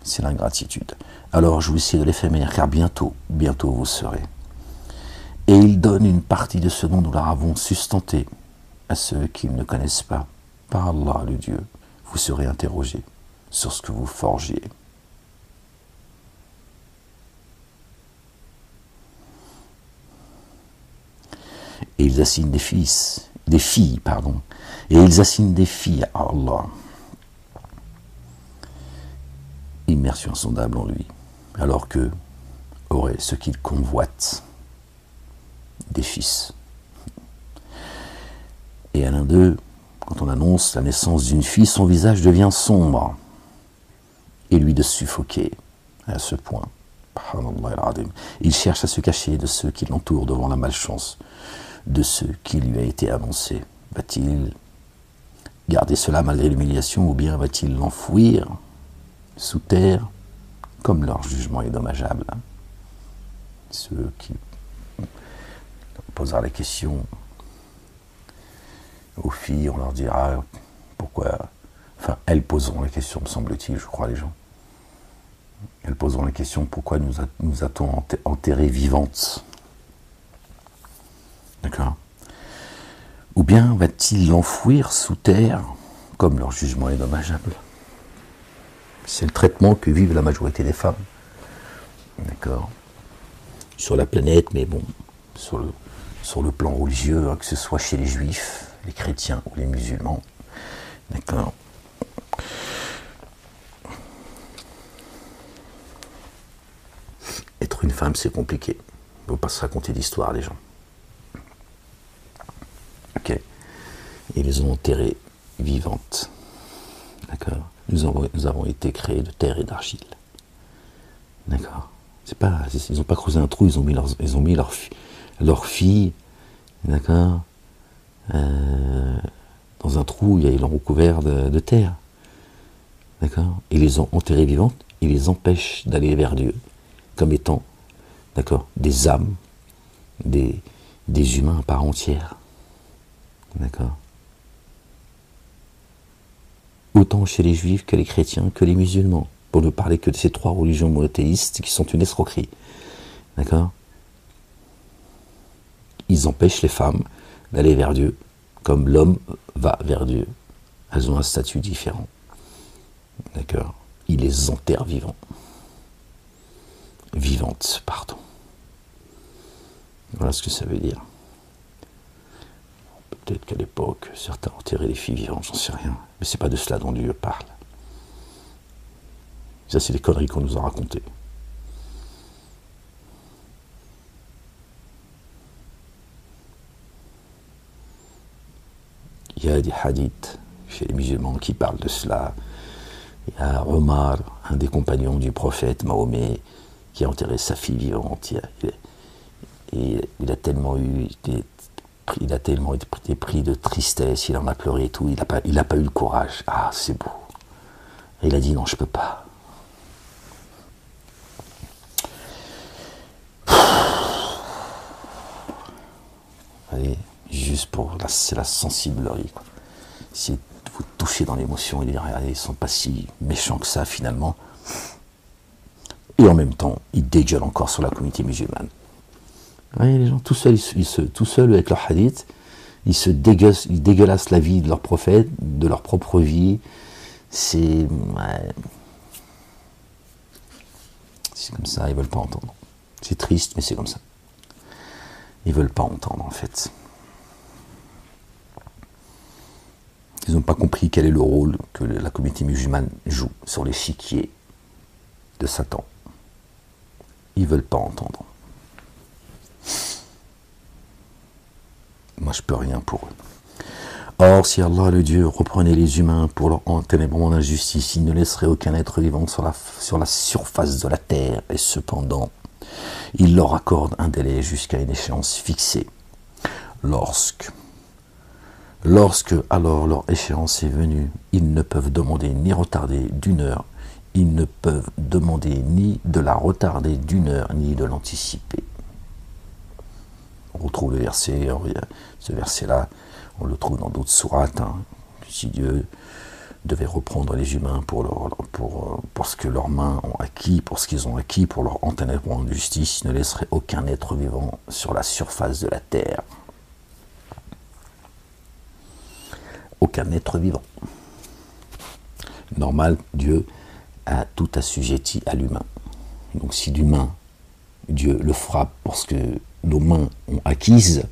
C'est l'ingratitude. Alors jouissez de l'éphémère, car bientôt vous serez. Et ils donnent une partie de ce dont nous leur avons sustenté à ceux qu'ils ne connaissent pas. Par Allah, le Dieu, vous serez interrogés sur ce que vous forgiez. Et ils assignent des filles, et ils assignent des filles à Allah. Immersion insondable en lui, alors que aurait ce qu'il convoite, des fils. Et à l'un d'eux, quand on annonce la naissance d'une fille, son visage devient sombre, et lui de suffoquer à ce point. Il cherche à se cacher de ceux qui l'entourent devant la malchance de ce qui lui a été annoncé. Va-t-il garder cela malgré l'humiliation, ou bien va-t-il l'enfouir sous terre, comme leur jugement est dommageable? Ceux qui posera la question aux filles, on leur dira pourquoi, enfin elles poseront la question, me semble-t-il, je crois, les gens. Elles poseront la question pourquoi nous a-t-on enterrées vivantes? D'accord? Ou bien va-t-il l'enfouir sous terre, comme leur jugement est dommageable? C'est le traitement que vivent la majorité des femmes. D'accord? Sur la planète, mais bon, sur le plan religieux, hein, que ce soit chez les juifs, les chrétiens ou les musulmans. D'accord? Être une femme, c'est compliqué. Il ne faut pas se raconter d'histoire, les gens. Ok. Ils les ont enterrées vivantes. D'accord? Nous avons été créés de terre et d'argile. D'accord? Ils n'ont pas creusé un trou, ils ont mis leur fille, d'accord, dans un trou, ils l'ont recouvert de terre. D'accord? Ils les ont enterrées vivantes, ils les empêchent d'aller vers Dieu, comme étant, d'accord, des âmes, des humains à part entière. D'accord? Autant chez les juifs que les chrétiens que les musulmans, pour ne parler que de ces trois religions monothéistes qui sont une escroquerie. D'accord? Ils empêchent les femmes d'aller vers Dieu, comme l'homme va vers Dieu. Elles ont un statut différent. D'accord? Il les enterre vivants. Vivantes, pardon. Voilà ce que ça veut dire. Peut-être qu'à l'époque, certains enterraient les filles vivantes, j'en sais rien. Mais c'est pas de cela dont Dieu parle. Ça, c'est des conneries qu'on nous a racontées. Il y a des hadiths chez les musulmans qui parlent de cela. Il y a Omar, un des compagnons du prophète Mahomet, qui a enterré sa fille vivante. Il a tellement été pris de tristesse, il en a pleuré et tout, il n'a pas eu le courage. Ah, c'est beau. Et il a dit non, je peux pas. Allez, juste pour c'est la sensiblerie, quoi. Si vous touchez dans l'émotion et dire regardez, ils sont pas si méchants que ça finalement. Et en même temps, ils dégueulent encore sur la communauté musulmane. Vous voyez, les gens, tout seuls avec leur hadith, ils dégueulassent la vie de leur prophète, de leur propre vie. C'est comme ça, ils veulent pas entendre. C'est triste, mais c'est comme ça. Ils veulent pas entendre, en fait. Ils n'ont pas compris quel est le rôle que la communauté musulmane joue sur l'échiquier de Satan. Ils veulent pas entendre. Moi, je peux rien pour eux. Or, si Allah, le Dieu, reprenait les humains pour leur enténébrement d'injustice, il ne laisserait aucun être vivant sur la surface de la terre, et cependant, il leur accorde un délai jusqu'à une échéance fixée. Lorsque alors leur échéance est venue, ils ne peuvent demander ni retarder d'une heure, ils ne peuvent demander ni de la retarder d'une heure, ni de l'anticiper. On retrouve le verset, ce verset-là, on le trouve dans d'autres sourates. Si Dieu devait reprendre les humains pour ce que leurs mains ont acquis, pour ce qu'ils ont acquis, pour leur enténébrement de justice, il ne laisserait aucun être vivant sur la surface de la terre. Aucun être vivant. Normal, Dieu a tout assujetti à l'humain. Donc si l'humain, Dieu le frappe pour ce que nos mains ont acquise,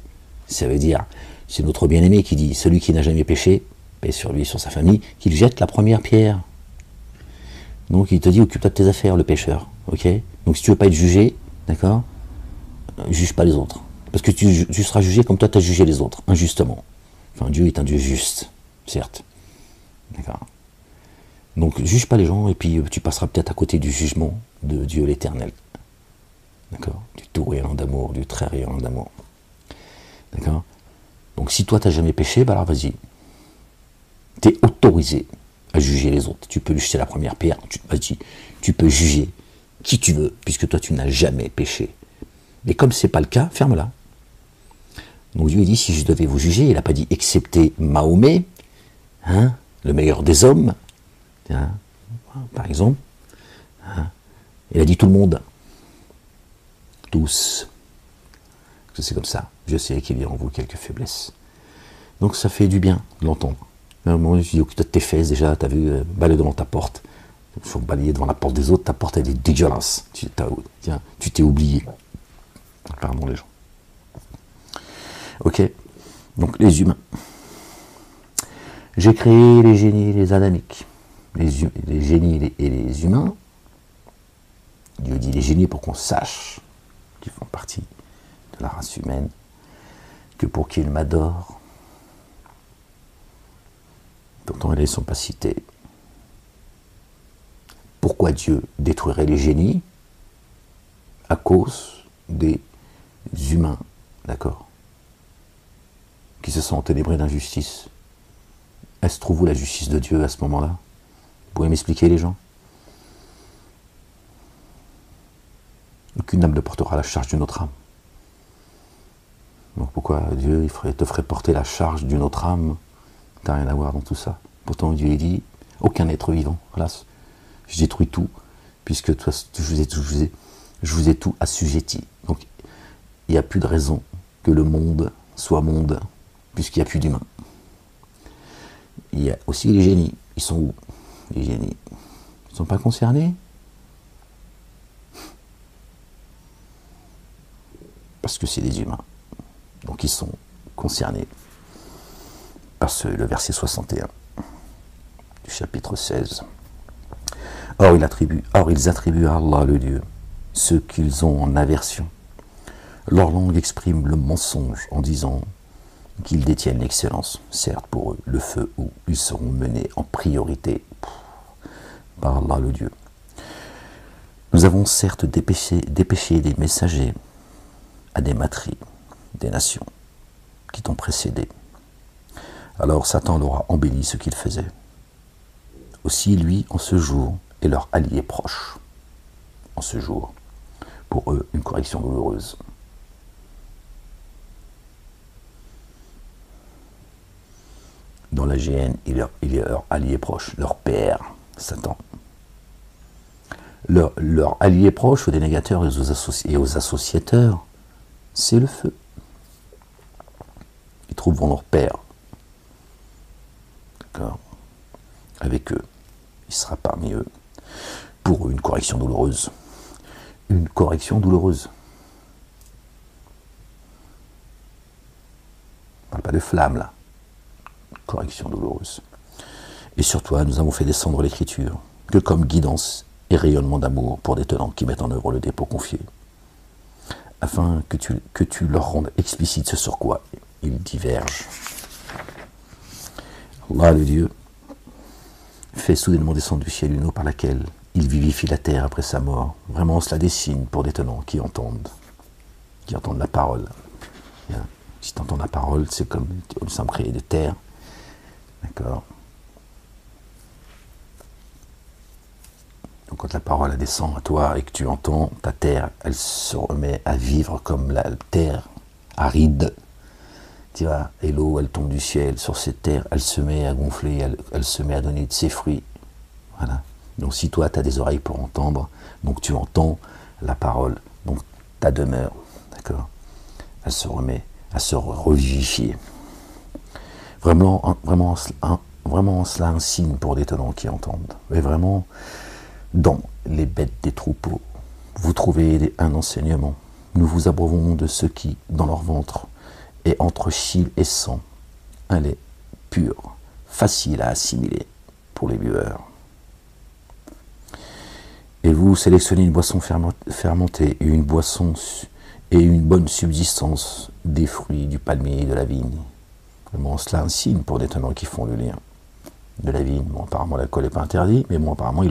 ça veut dire, c'est notre bien-aimé qui dit, celui qui n'a jamais péché, paix sur lui, sur sa famille, qu'il jette la première pierre. Donc il te dit, occupe-toi de tes affaires, le pécheur. Ok? Donc si tu veux pas être jugé, d'accord, juge pas les autres. Parce que tu seras jugé comme toi tu as jugé les autres, injustement. Enfin, Dieu est un Dieu juste, certes. D'accord? Donc juge pas les gens, et puis tu passeras peut-être à côté du jugement de Dieu l'Éternel. D'accord? Du tout rayonnant d'amour, du très rayonnant d'amour. D'accord? Donc si toi tu n'as jamais péché, bah alors vas-y. Tu es autorisé à juger les autres. Tu peux lui jeter la première pierre, vas-y. Tu peux juger qui tu veux, puisque toi tu n'as jamais péché. Mais comme ce n'est pas le cas, ferme-la. Donc Dieu dit, si je devais vous juger, il n'a pas dit excepté Mahomet, le meilleur des hommes, par exemple. Il a dit tout le monde. Tous. C'est comme ça. Je sais qu'il y a en vous quelques faiblesses. Donc ça fait du bien de l'entendre. À un moment, je dis, occupe-toi de tes fesses déjà, t'as vu, balayer devant ta porte. Il faut balayer devant la porte des autres, ta porte elle est dégueulasse. Tu t'es oublié. Pardon les gens. Ok. Donc les humains. J'ai créé les génies et les adamiques. Les génies et les humains. Dieu dit les génies pour qu'on sache qu'ils font partie de la race humaine, que pour qu'ils m'adorent. Pourtant, ils ne sont pas cités. Pourquoi Dieu détruirait les génies? À cause des humains, d'accord, qui se sont enténébrés d'injustice. Est-ce trouve-vous la justice de Dieu à ce moment-là? Vous pouvez m'expliquer, les gens? Aucune âme ne portera la charge d'une autre âme. Donc pourquoi Dieu te ferait porter la charge d'une autre âme? T'as rien à voir dans tout ça. Pourtant Dieu dit, aucun être vivant. Voilà, je détruis tout, puisque toi, je vous ai tout assujetti. Donc il n'y a plus de raison que le monde soit monde. puisqu'il n'y a plus d'humains. Il y a aussi les génies. Ils sont où, les génies? Ils ne sont pas concernés? Parce que c'est des humains. Donc ils sont concernés par le verset 61 du chapitre 16. Or ils attribuent à Allah le Dieu ce qu'ils ont en aversion. Leur langue exprime le mensonge en disant qu'ils détiennent l'excellence. Certes, pour eux, le feu où ils seront menés en priorité par Allah le Dieu. Nous avons certes dépêché des messagers à des matries, des nations qui t'ont précédé. Alors Satan leur a embelli ce qu'il faisait. Aussi lui, en ce jour, est leur allié proche. En ce jour, pour eux, une correction douloureuse. Dans la GN, il est leur allié proche, leur père, Satan. Leur allié proche aux dénégateurs et aux associateurs, c'est le feu. Ils trouveront leur père. D'accord? Avec eux. Il sera parmi eux. Pour eux, une correction douloureuse. Une correction douloureuse. On ne parle pas de flamme, là. Correction douloureuse. Et sur toi, nous avons fait descendre l'écriture, que comme guidance et rayonnement d'amour pour des tenants qui mettent en œuvre le dépôt confié, afin que tu leur rendes explicite ce sur quoi ils divergent. Allah, le Dieu, fait soudainement descendre du ciel une eau par laquelle il vivifie la terre après sa mort. Vraiment, cela dessine pour des tenants qui entendent la parole. Si tu entends la parole, c'est comme nous sommes créés de terre. D'accord? Donc quand la parole descend à toi et que tu entends, ta terre, elle se remet à vivre comme la terre aride. Tu vois, et l'eau, elle tombe du ciel sur cette terre, elle se met à gonfler, elle se met à donner de ses fruits. Voilà. Donc si toi, tu as des oreilles pour entendre, donc tu entends la parole, donc ta demeure, d'accord, elle se remet à se revivifier. Vraiment, cela un signe pour des tenants qui entendent. Et vraiment, dans les bêtes des troupeaux, vous trouvez un enseignement. Nous vous abreuvons de ce qui, dans leur ventre, est entre chyle et sang, un lait pur, facile à assimiler pour les buveurs. Et vous sélectionnez une boisson fermentée et une bonne subsistance des fruits du palmier et de la vigne. Vraiment, cela un signe pour des tenants qui font le lien de la vigne. Bon, apparemment, l'alcool n'est pas interdit, mais bon, apparemment,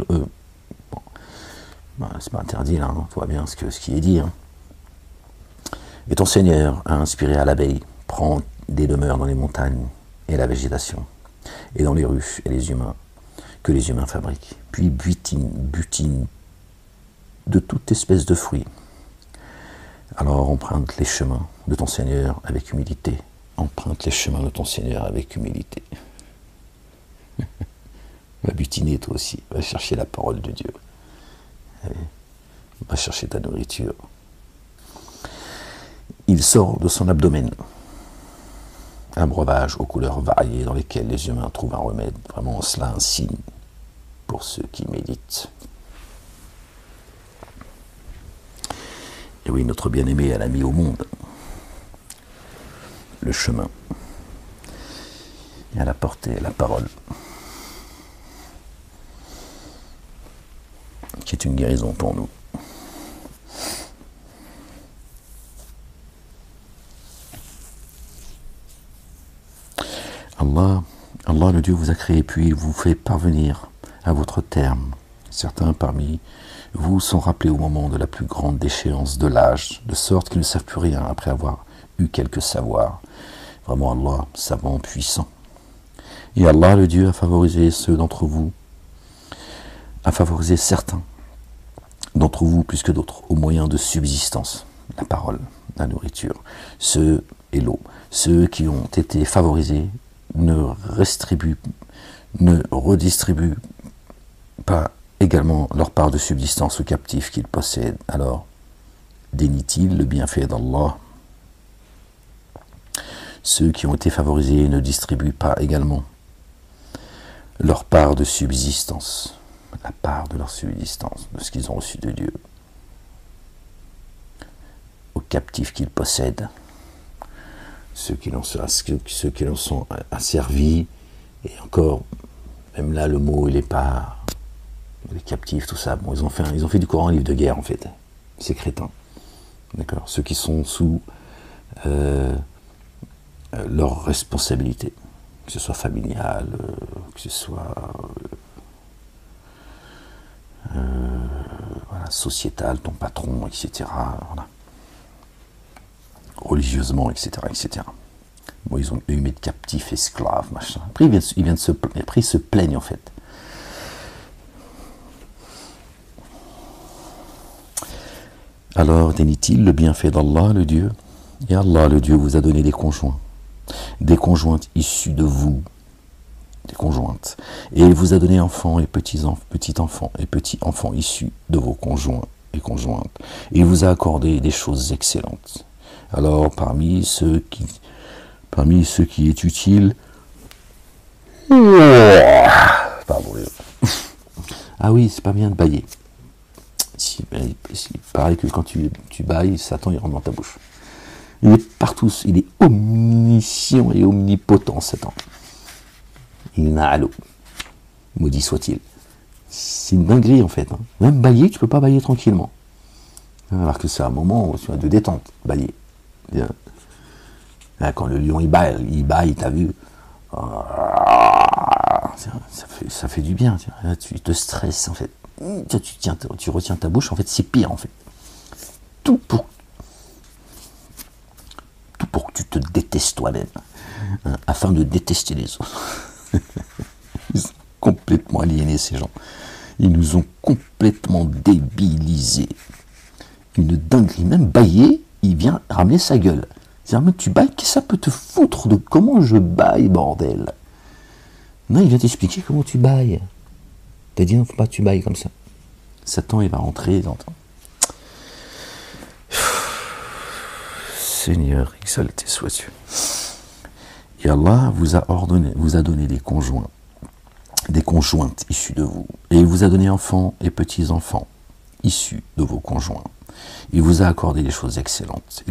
c'est pas interdit, là, hein, on voit bien ce qui est dit. Hein. Et ton Seigneur a inspiré à l'abeille, prend des demeures dans les montagnes et la végétation, et dans les ruches et les humains, que les humains fabriquent, puis butine de toute espèce de fruits. Alors emprunte les chemins de ton Seigneur avec humilité. Emprunte les chemins de ton Seigneur avec humilité. Va butiner toi aussi, va chercher la parole de Dieu. Va chercher ta nourriture. Il sort de son abdomen un breuvage aux couleurs variées dans lesquelles les humains trouvent un remède. Vraiment, cela un signe pour ceux qui méditent. Et oui, notre bien-aimé, elle a mis au monde le chemin. Et elle a porté la parole, qui est une guérison pour nous. Allah le Dieu vous a créé, puis il vous fait parvenir à votre terme. Certains parmi vous sont rappelés au moment de la plus grande déchéance de l'âge, de sorte qu'ils ne savent plus rien après avoir eu quelque savoir. Vraiment Allah, savant, puissant. Et Allah le Dieu a favorisé ceux d'entre vous, a favorisé certains d'entre vous plus que d'autres, au moyen de subsistance, la parole, la nourriture, ceux et l'eau. Ceux qui ont été favorisés ne redistribuent pas également leur part de subsistance aux captifs qu'ils possèdent. Alors, dénie-t-il le bienfait d'Allah? Ceux qui ont été favorisés ne distribuent pas également leur part de subsistance, la part de leur subsistance, de ce qu'ils ont reçu de Dieu, aux captifs qu'ils possèdent, ceux qui l'en sont asservis, et encore, même là le mot il n'est pas, les captifs, tout ça, bon, ils ont fait du Coran un livre de guerre en fait, ces crétins, d'accord, ceux qui sont sous leur responsabilité, que ce soit familial, que ce soit voilà, sociétal, ton patron, etc. Voilà. Religieusement, etc., etc. Bon, ils ont mis de captifs, esclaves, machin. Après, ils se plaignent en fait. Alors, dénie-t-il le bienfait d'Allah, le Dieu, et Allah, le Dieu, vous a donné des conjointes issues de vous, des conjointes, et il vous a donné enfants et petits-enfants et petits-enfants issus de vos conjoints et conjointes, et il vous a accordé des choses excellentes. Alors, parmi ce qui est utile, pardon, ah oui, c'est pas bien de bailler. Il paraît que quand tu bailles, Satan il rentre dans ta bouche. Il est partout, il est omniscient et omnipotent, Satan. Il n'a l'eau. Maudit soit-il. C'est une dinguerie en fait. Hein. Même bailler, tu peux pas bailler tranquillement. Alors que c'est un moment de détente, bailler. Là, quand le lion il baille, t'as vu. Ça fait du bien. Là, tu te stresses en fait. Tu retiens ta bouche, en fait c'est pire en fait. Tout pour que tu te détestes toi-même, hein, afin de détester les autres. Ils sont complètement aliénés ces gens. Ils nous ont complètement débilisés. Une dinguerie. Même bailler, il vient ramener sa gueule. C'est-à-dire, mais tu bailles, qu'est-ce que ça peut te foutre de comment je baille, bordel? Non, il vient t'expliquer comment tu bailles. T'as dit non, faut pas que tu bailles comme ça. Satan, il va rentrer dans ton... Seigneur, exalté sois-tu. Et Allah vous a donné des conjointes issues de vous. Et il vous a donné enfants et petits-enfants issus de vos conjoints. Il vous a accordé des choses excellentes.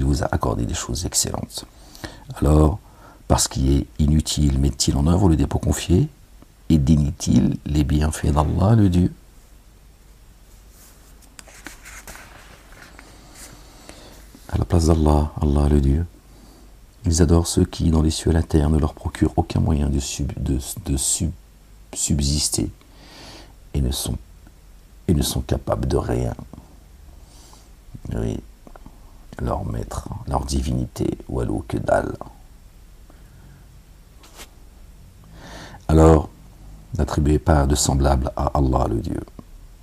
Alors, parce qu'il est inutile, met-il en œuvre le dépôt confié et dénie-t-il les bienfaits d'Allah, le Dieu? À la place d'Allah, Allah le Dieu, ils adorent ceux qui, dans les cieux et la terre, ne leur procurent aucun moyen de subsister et ne sont capables de rien. Oui, leur maître, leur divinité, walou que dalle. Alors, n'attribuez pas de semblable à Allah le Dieu.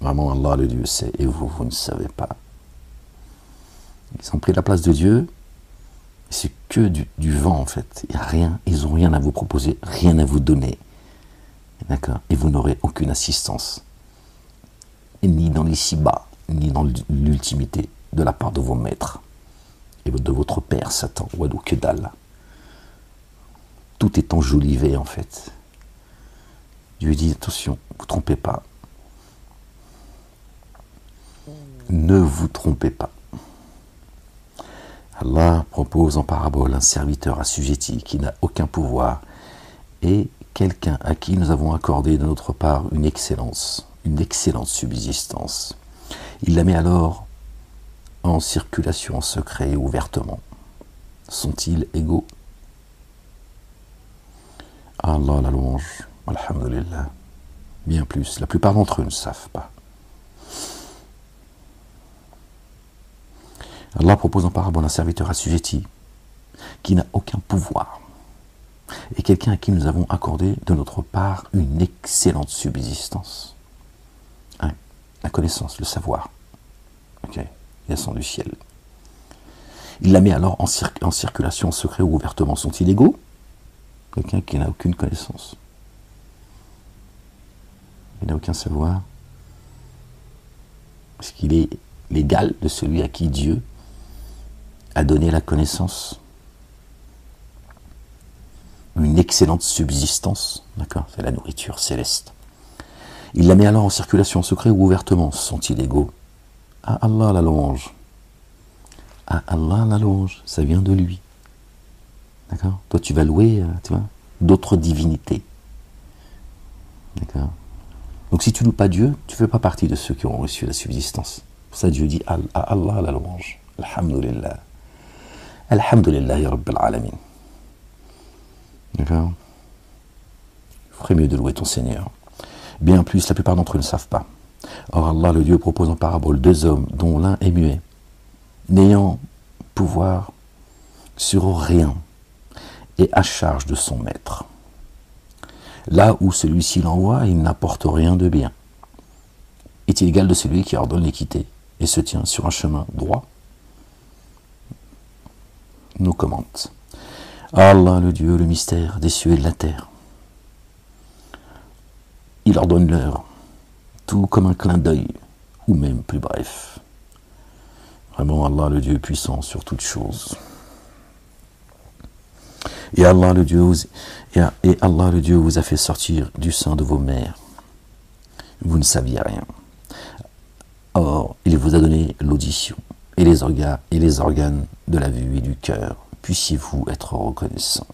Vraiment, Allah le Dieu sait, et vous ne savez pas. Ils ont pris la place de Dieu, c'est que du vent en fait. Il n'y a rien, ils n'ont rien à vous proposer, rien à vous donner. D'accord? Et vous n'aurez aucune assistance. Et ni dans l'ici-bas, ni dans l'ultimité de la part de vos maîtres et de votre père Satan, Wadou Kedal. Tout est enjolivé en fait. Dieu dit attention, ne vous trompez pas. Ne vous trompez pas. Allah propose en parabole un serviteur assujetti qui n'a aucun pouvoir et quelqu'un à qui nous avons accordé de notre part une excellente subsistance. Il la met alors en circulation en secret et ouvertement. Sont-ils égaux? Allah la louange, alhamdulillah. Bien plus, la plupart d'entre eux ne savent pas. Allah propose en parabole un serviteur assujetti qui n'a aucun pouvoir et quelqu'un à qui nous avons accordé de notre part une excellente subsistance. La connaissance, le savoir. Ok, il descend du ciel. Il la met alors en circulation en secret ou ouvertement. Sont-ils égaux? Quelqu'un qui n'a aucune connaissance. Il n'a aucun savoir. Est-ce qu'il est l'égal de celui à qui Dieu a donné la connaissance? une excellente subsistance, d'accord, c'est la nourriture céleste. Il la met alors en circulation en secret ou ouvertement, sont-ils égaux? À Allah la louange. À Allah la louange, ça vient de lui. D'accord? Toi tu vas louer, tu vois, d'autres divinités. D'accord? Donc si tu loues pas Dieu, tu ne fais pas partie de ceux qui ont reçu la subsistance. Pour ça Dieu dit à Allah la louange. Alhamdulillah. Alhamdulillah ya Rabbil Alamin. D'accord? Il ferait mieux de louer ton Seigneur. Bien plus, la plupart d'entre eux ne savent pas. Or Allah le Dieu propose en parabole deux hommes dont l'un est muet, n'ayant pouvoir sur rien et à charge de son maître. Là où celui-ci l'envoie, il n'apporte rien de bien. Est-il égal de celui qui ordonne l'équité et se tient sur un chemin droit? Nous commente. Allah le Dieu, le mystère des cieux et de la terre. Il ordonne l'heure, tout comme un clin d'œil, ou même plus bref. Vraiment, Allah le Dieu puissant sur toutes choses. Et Allah le Dieu vous a fait sortir du sein de vos mères. Vous ne saviez rien. Or, il vous a donné l'audition et les organes de la vue et du cœur. Puissiez-vous être reconnaissant.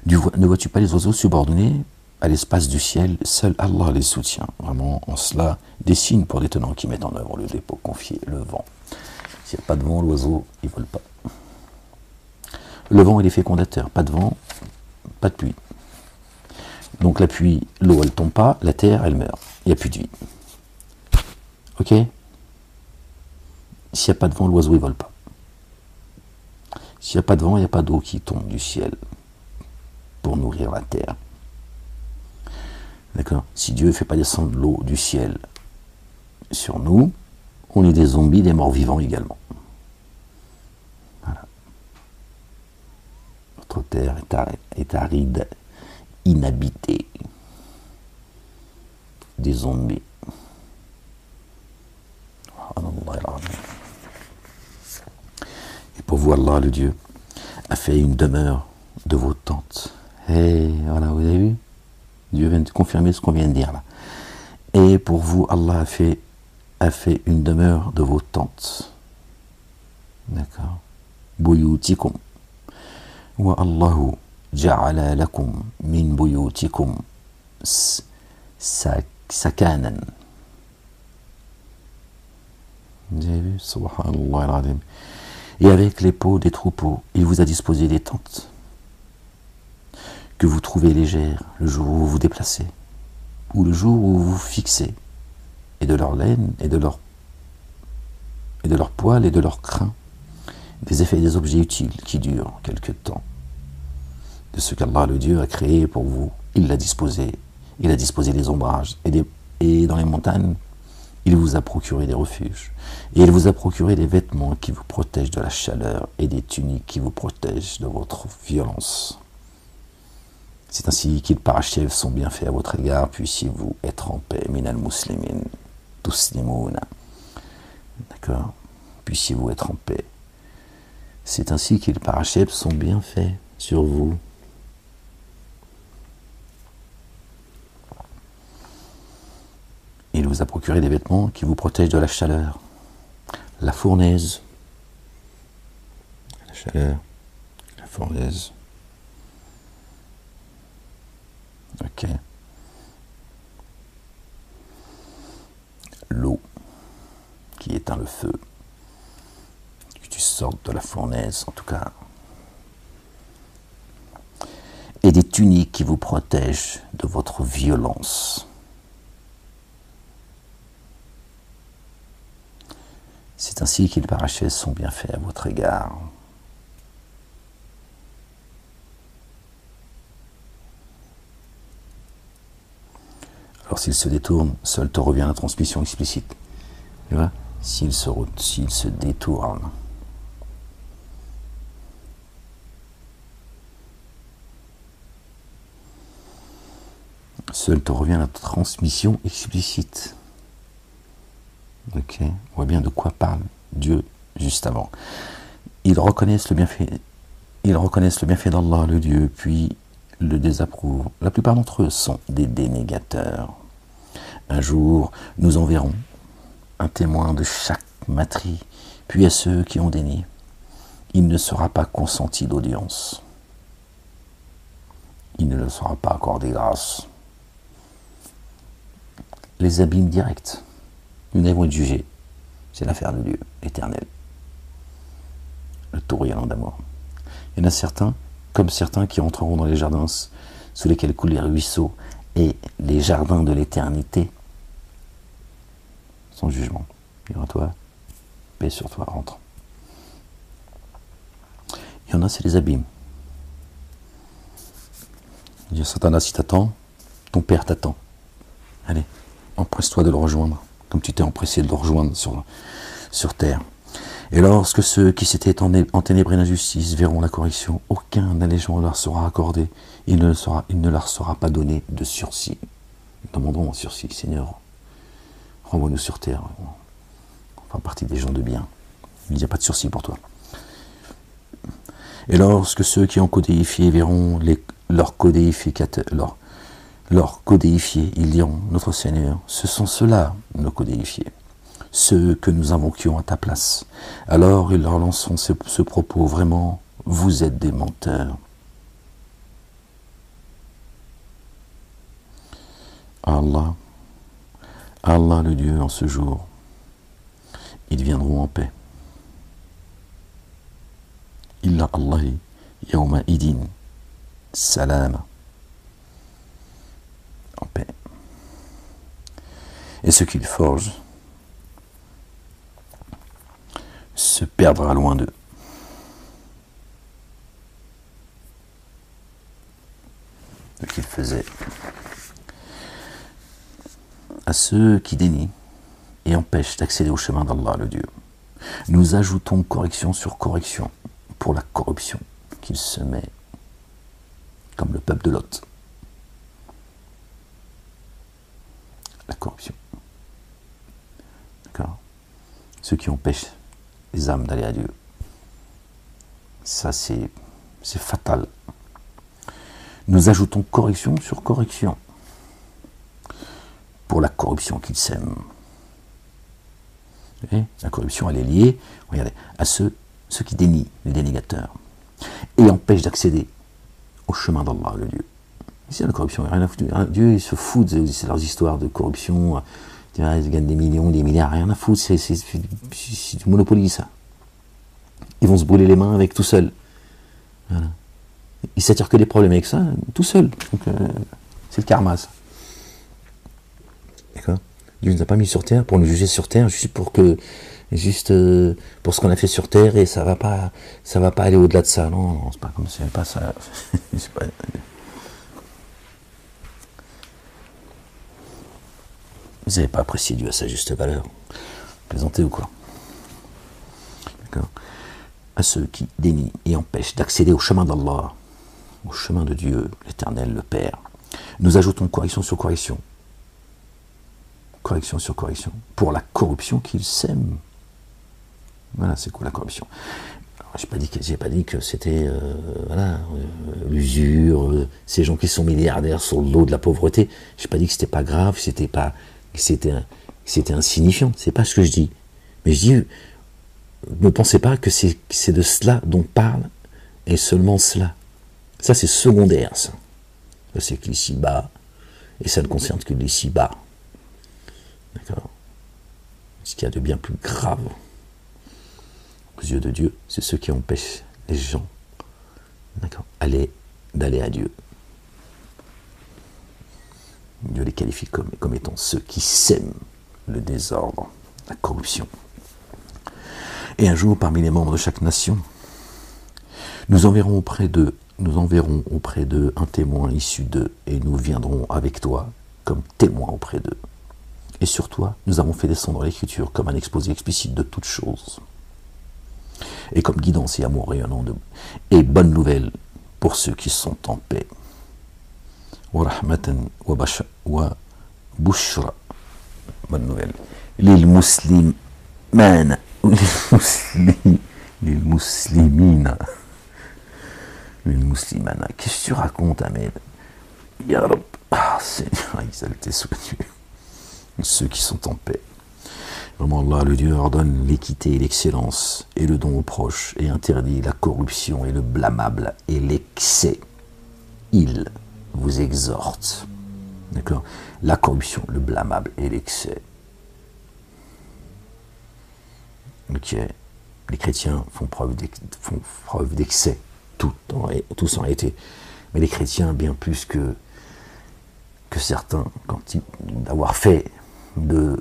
Ne vois-tu pas les oiseaux subordonnés à l'espace du ciel? Seul Allah les soutient. Vraiment, en cela, des signes pour des tenants qui mettent en œuvre le dépôt confié, le vent. S'il n'y a pas de vent, l'oiseau, il ne vole pas. Le vent, il est fécondateur. Pas de vent, pas de pluie. Donc la pluie, l'eau, elle ne tombe pas, la terre, elle meurt. Il n'y a plus de vie. Ok? S'il n'y a pas de vent, l'oiseau, il ne vole pas. S'il n'y a pas de vent, il n'y a pas d'eau qui tombe du ciel pour nourrir la terre. D'accord? Si Dieu ne fait pas descendre l'eau du ciel sur nous, on est des zombies, des morts vivants également. Voilà. Notre terre est aride, inhabitée. Des zombies. Et pour vous, Allah, le Dieu, a fait une demeure de vos tentes. Et voilà, vous avez vu? Dieu vient de confirmer ce qu'on vient de dire là. Et pour vous, Allah a fait une demeure de vos tentes. D'accord? Buyutikum. Wa Allahu ja'ala lakum min buyutikum sakanan. Vous avez vu? Subhanallah al-Azim. Et avec les peaux des troupeaux, il vous a disposé des tentes que vous trouvez légères le jour où vous vous déplacez, ou le jour où vous vous fixez, et de leur laine, et de leur poil, et de leur crin, des effets des objets utiles qui durent quelque temps. De ce qu'Allah le Dieu a créé pour vous, il a disposé des ombrages, et dans les montagnes, il vous a procuré des refuges, et il vous a procuré des vêtements qui vous protègent de la chaleur, et des tuniques qui vous protègent de votre violence. C'est ainsi qu'il parachève son bienfait à votre égard, puissiez-vous être en paix, minal muslimin, tuslimouna. D'accord? Puissiez-vous être en paix. C'est ainsi qu'il parachève son bienfait sur vous. Il vous a procuré des vêtements qui vous protègent de la chaleur, la fournaise, la chaleur, la fournaise. Ok. L'eau qui éteint le feu, que tu sortes de la fournaise en tout cas, et des tuniques qui vous protègent de votre violence. C'est ainsi qu'il parachève son bienfait à votre égard. Alors s'il se détourne, seul te revient la transmission explicite. Tu vois? S'il se détourne. Seul te revient la transmission explicite. Ok, on voit bien de quoi parle Dieu juste avant. Ils reconnaissent le bienfait ils reconnaissent le bienfait d'Allah, le Dieu, puis le désapprouvent. La plupart d'entre eux sont des dénégateurs. Un jour, nous enverrons un témoin de chaque matrie, puis à ceux qui ont dénié, il ne sera pas consenti d'audience. Il ne leur sera pas accordé grâce. Les abîmes directs, nous n'avons être jugés. C'est l'affaire de Dieu, l'Éternel. Le tourriant d'amour. Il y en a certains, comme certains qui entreront dans les jardins sous lesquels coulent les ruisseaux et les jardins de l'éternité, sans jugement. Viens à toi, paix sur toi, rentre. Il y en a, c'est les abîmes. Il dit, Satanas, si t'attends, ton père t'attend. Allez, empresse-toi de le rejoindre, comme tu t'es empressé de le rejoindre sur terre. Et lorsque ceux qui s'étaient enténébrés d'injustice verront la correction, aucun allègement leur sera accordé, il ne leur sera pas donné de sursis. Ils demanderont en sursis, Seigneur, renvoie-nous sur terre, on fera partie des gens de bien. Il n'y a pas de sursis pour toi. Et lorsque ceux qui ont codéifié verront leurs codéificateurs, leurs codéifiés, ils diront, notre Seigneur, ce sont ceux-là, nos codéifiés, ceux que nous invoquions à ta place. Alors ils leur lanceront ce propos, vraiment, vous êtes des menteurs. Allah, Allah le Dieu, en ce jour, ils viendront en paix. Illa Allahi yawma idin salam. En paix. Et ce qu'ils forgent se perdra loin d'eux. Ce qu'ils faisaient à ceux qui dénient et empêchent d'accéder au chemin d'Allah, le Dieu. Nous ajoutons correction sur correction pour la corruption qu'il se met, comme le peuple de Lot. La corruption. D'accord? Ceux qui empêchent les âmes d'aller à Dieu. Ça, c'est fatal. Nous ajoutons correction sur correction pour la corruption qu'ils sèment. La corruption, elle est liée, regardez, à ceux qui dénient, les dénégateurs, et empêchent d'accéder au chemin d'Allah, le Dieu. C'est la corruption, rien à foutre. Dieu, il se fout de leurs histoires de corruption, ils gagnent des millions, des milliards, rien à foutre, c'est du monopoly, ça. Ils vont se brûler les mains avec tout seuls. Voilà. Ils s'attirent que des problèmes avec ça, tout seul. Donc, c'est le karma, ça. D'accord? Dieu nous a pas mis sur terre pour nous juger sur terre, juste pour ce qu'on a fait sur terre, et ça va pas aller au-delà de ça. Non, c'est pas comme ça, c'est pas ça. C'est pas... Vous n'avez pas apprécié Dieu à sa juste valeur. Plaisantez ou quoi? D'accord? À ceux qui dénient et empêchent d'accéder au chemin d'Allah, au chemin de Dieu, l'Éternel, le Père, nous ajoutons correction sur correction. Correction sur correction, pour la corruption qu'ils sèment. Voilà, c'est quoi la corruption? J'ai pas dit que c'était l'usure, ces gens qui sont milliardaires sur le dos de la pauvreté. J'ai pas dit que c'était pas grave, c'était insignifiant. C'est pas ce que je dis. Mais je dis, ne pensez pas que c'est de cela dont parle, et seulement cela. Ça, c'est secondaire, ça. Ça, c'est que l'ici-bas, et ça ne concerne que l'ici-bas. D'accord? Ce qu'il y a de bien plus grave aux yeux de Dieu, c'est ceux qui empêchent les gens, d'accord, d'aller à Dieu. Dieu les qualifie comme étant ceux qui sèment le désordre, la corruption. Et un jour, parmi les membres de chaque nation, nous enverrons auprès d'eux un témoin issu d'eux, et nous viendrons avec toi comme témoin auprès d'eux. Et sur toi, nous avons fait descendre l'Écriture comme un exposé explicite de toutes choses, et comme guidance et amour rayonnant et bonne nouvelle pour ceux qui sont en paix. Wa rahmatan wa bushra, bonne nouvelle, lil muslimina, Une musulmane. Qu'est-ce que tu racontes, Ahmed? Ya Rab, ah, Seigneur, exalté soit Dieu. Ceux qui sont en paix. Vraiment, Allah, le Dieu, ordonne l'équité et l'excellence, et le don aux proches, et interdit la corruption et le blâmable, et l'excès. Il vous exhorte. D'accord? La corruption, le blâmable et l'excès. Ok. Les chrétiens font preuve d'excès. Tous en réalité. Mais les chrétiens, bien plus que certains, d'avoir fait de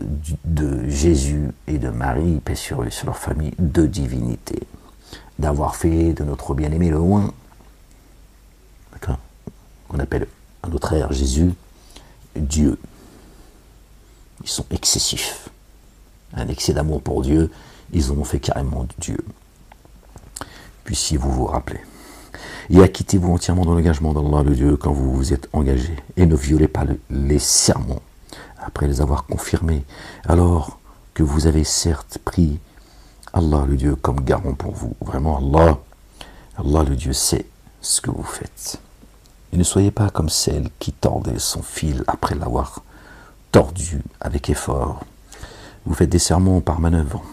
Jésus et de Marie, paix sur eux et sur leur famille, deux divinités. D'avoir fait de notre bien-aimé le loin, d'accord, qu'on appelle à notre ère Jésus, Dieu. Ils sont excessifs. Un excès d'amour pour Dieu, ils en ont fait carrément Dieu. Puis si vous vous rappelez. Et acquittez-vous entièrement dans l'engagement d'Allah le Dieu quand vous vous êtes engagé. Et ne violez pas les serments après les avoir confirmés. Alors que vous avez certes pris Allah le Dieu comme garant pour vous. Vraiment Allah le Dieu sait ce que vous faites. Et ne soyez pas comme celle qui tordait son fil après l'avoir tordu avec effort. Vous faites des serments par manœuvre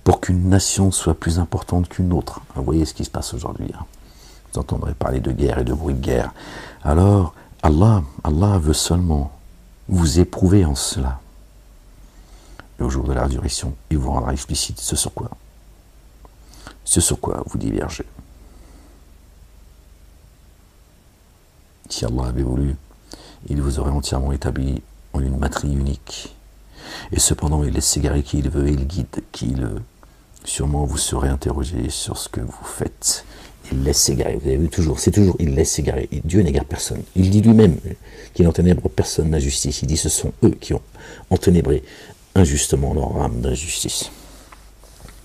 pour qu'une nation soit plus importante qu'une autre. Vous voyez ce qui se passe aujourd'hui. Vous entendrez parler de guerre et de bruit de guerre. Alors, Allah veut seulement vous éprouver en cela. Et au jour de la résurrection, il vous rendra explicite ce sur quoi vous divergez. Si Allah avait voulu, il vous aurait entièrement établi en une matrie unique. Et cependant, il laisse s'égarer qui il veut et il guide qui il veut. Sûrement, vous serez interrogé sur ce que vous faites. Il laisse s'égarer. Vous avez vu toujours, c'est toujours, il laisse s'égarer. Dieu n'égare personne. Il dit lui-même qu'il enténèbre personne la justice. Il dit ce sont eux qui ont enténébré injustement leur âme d'injustice.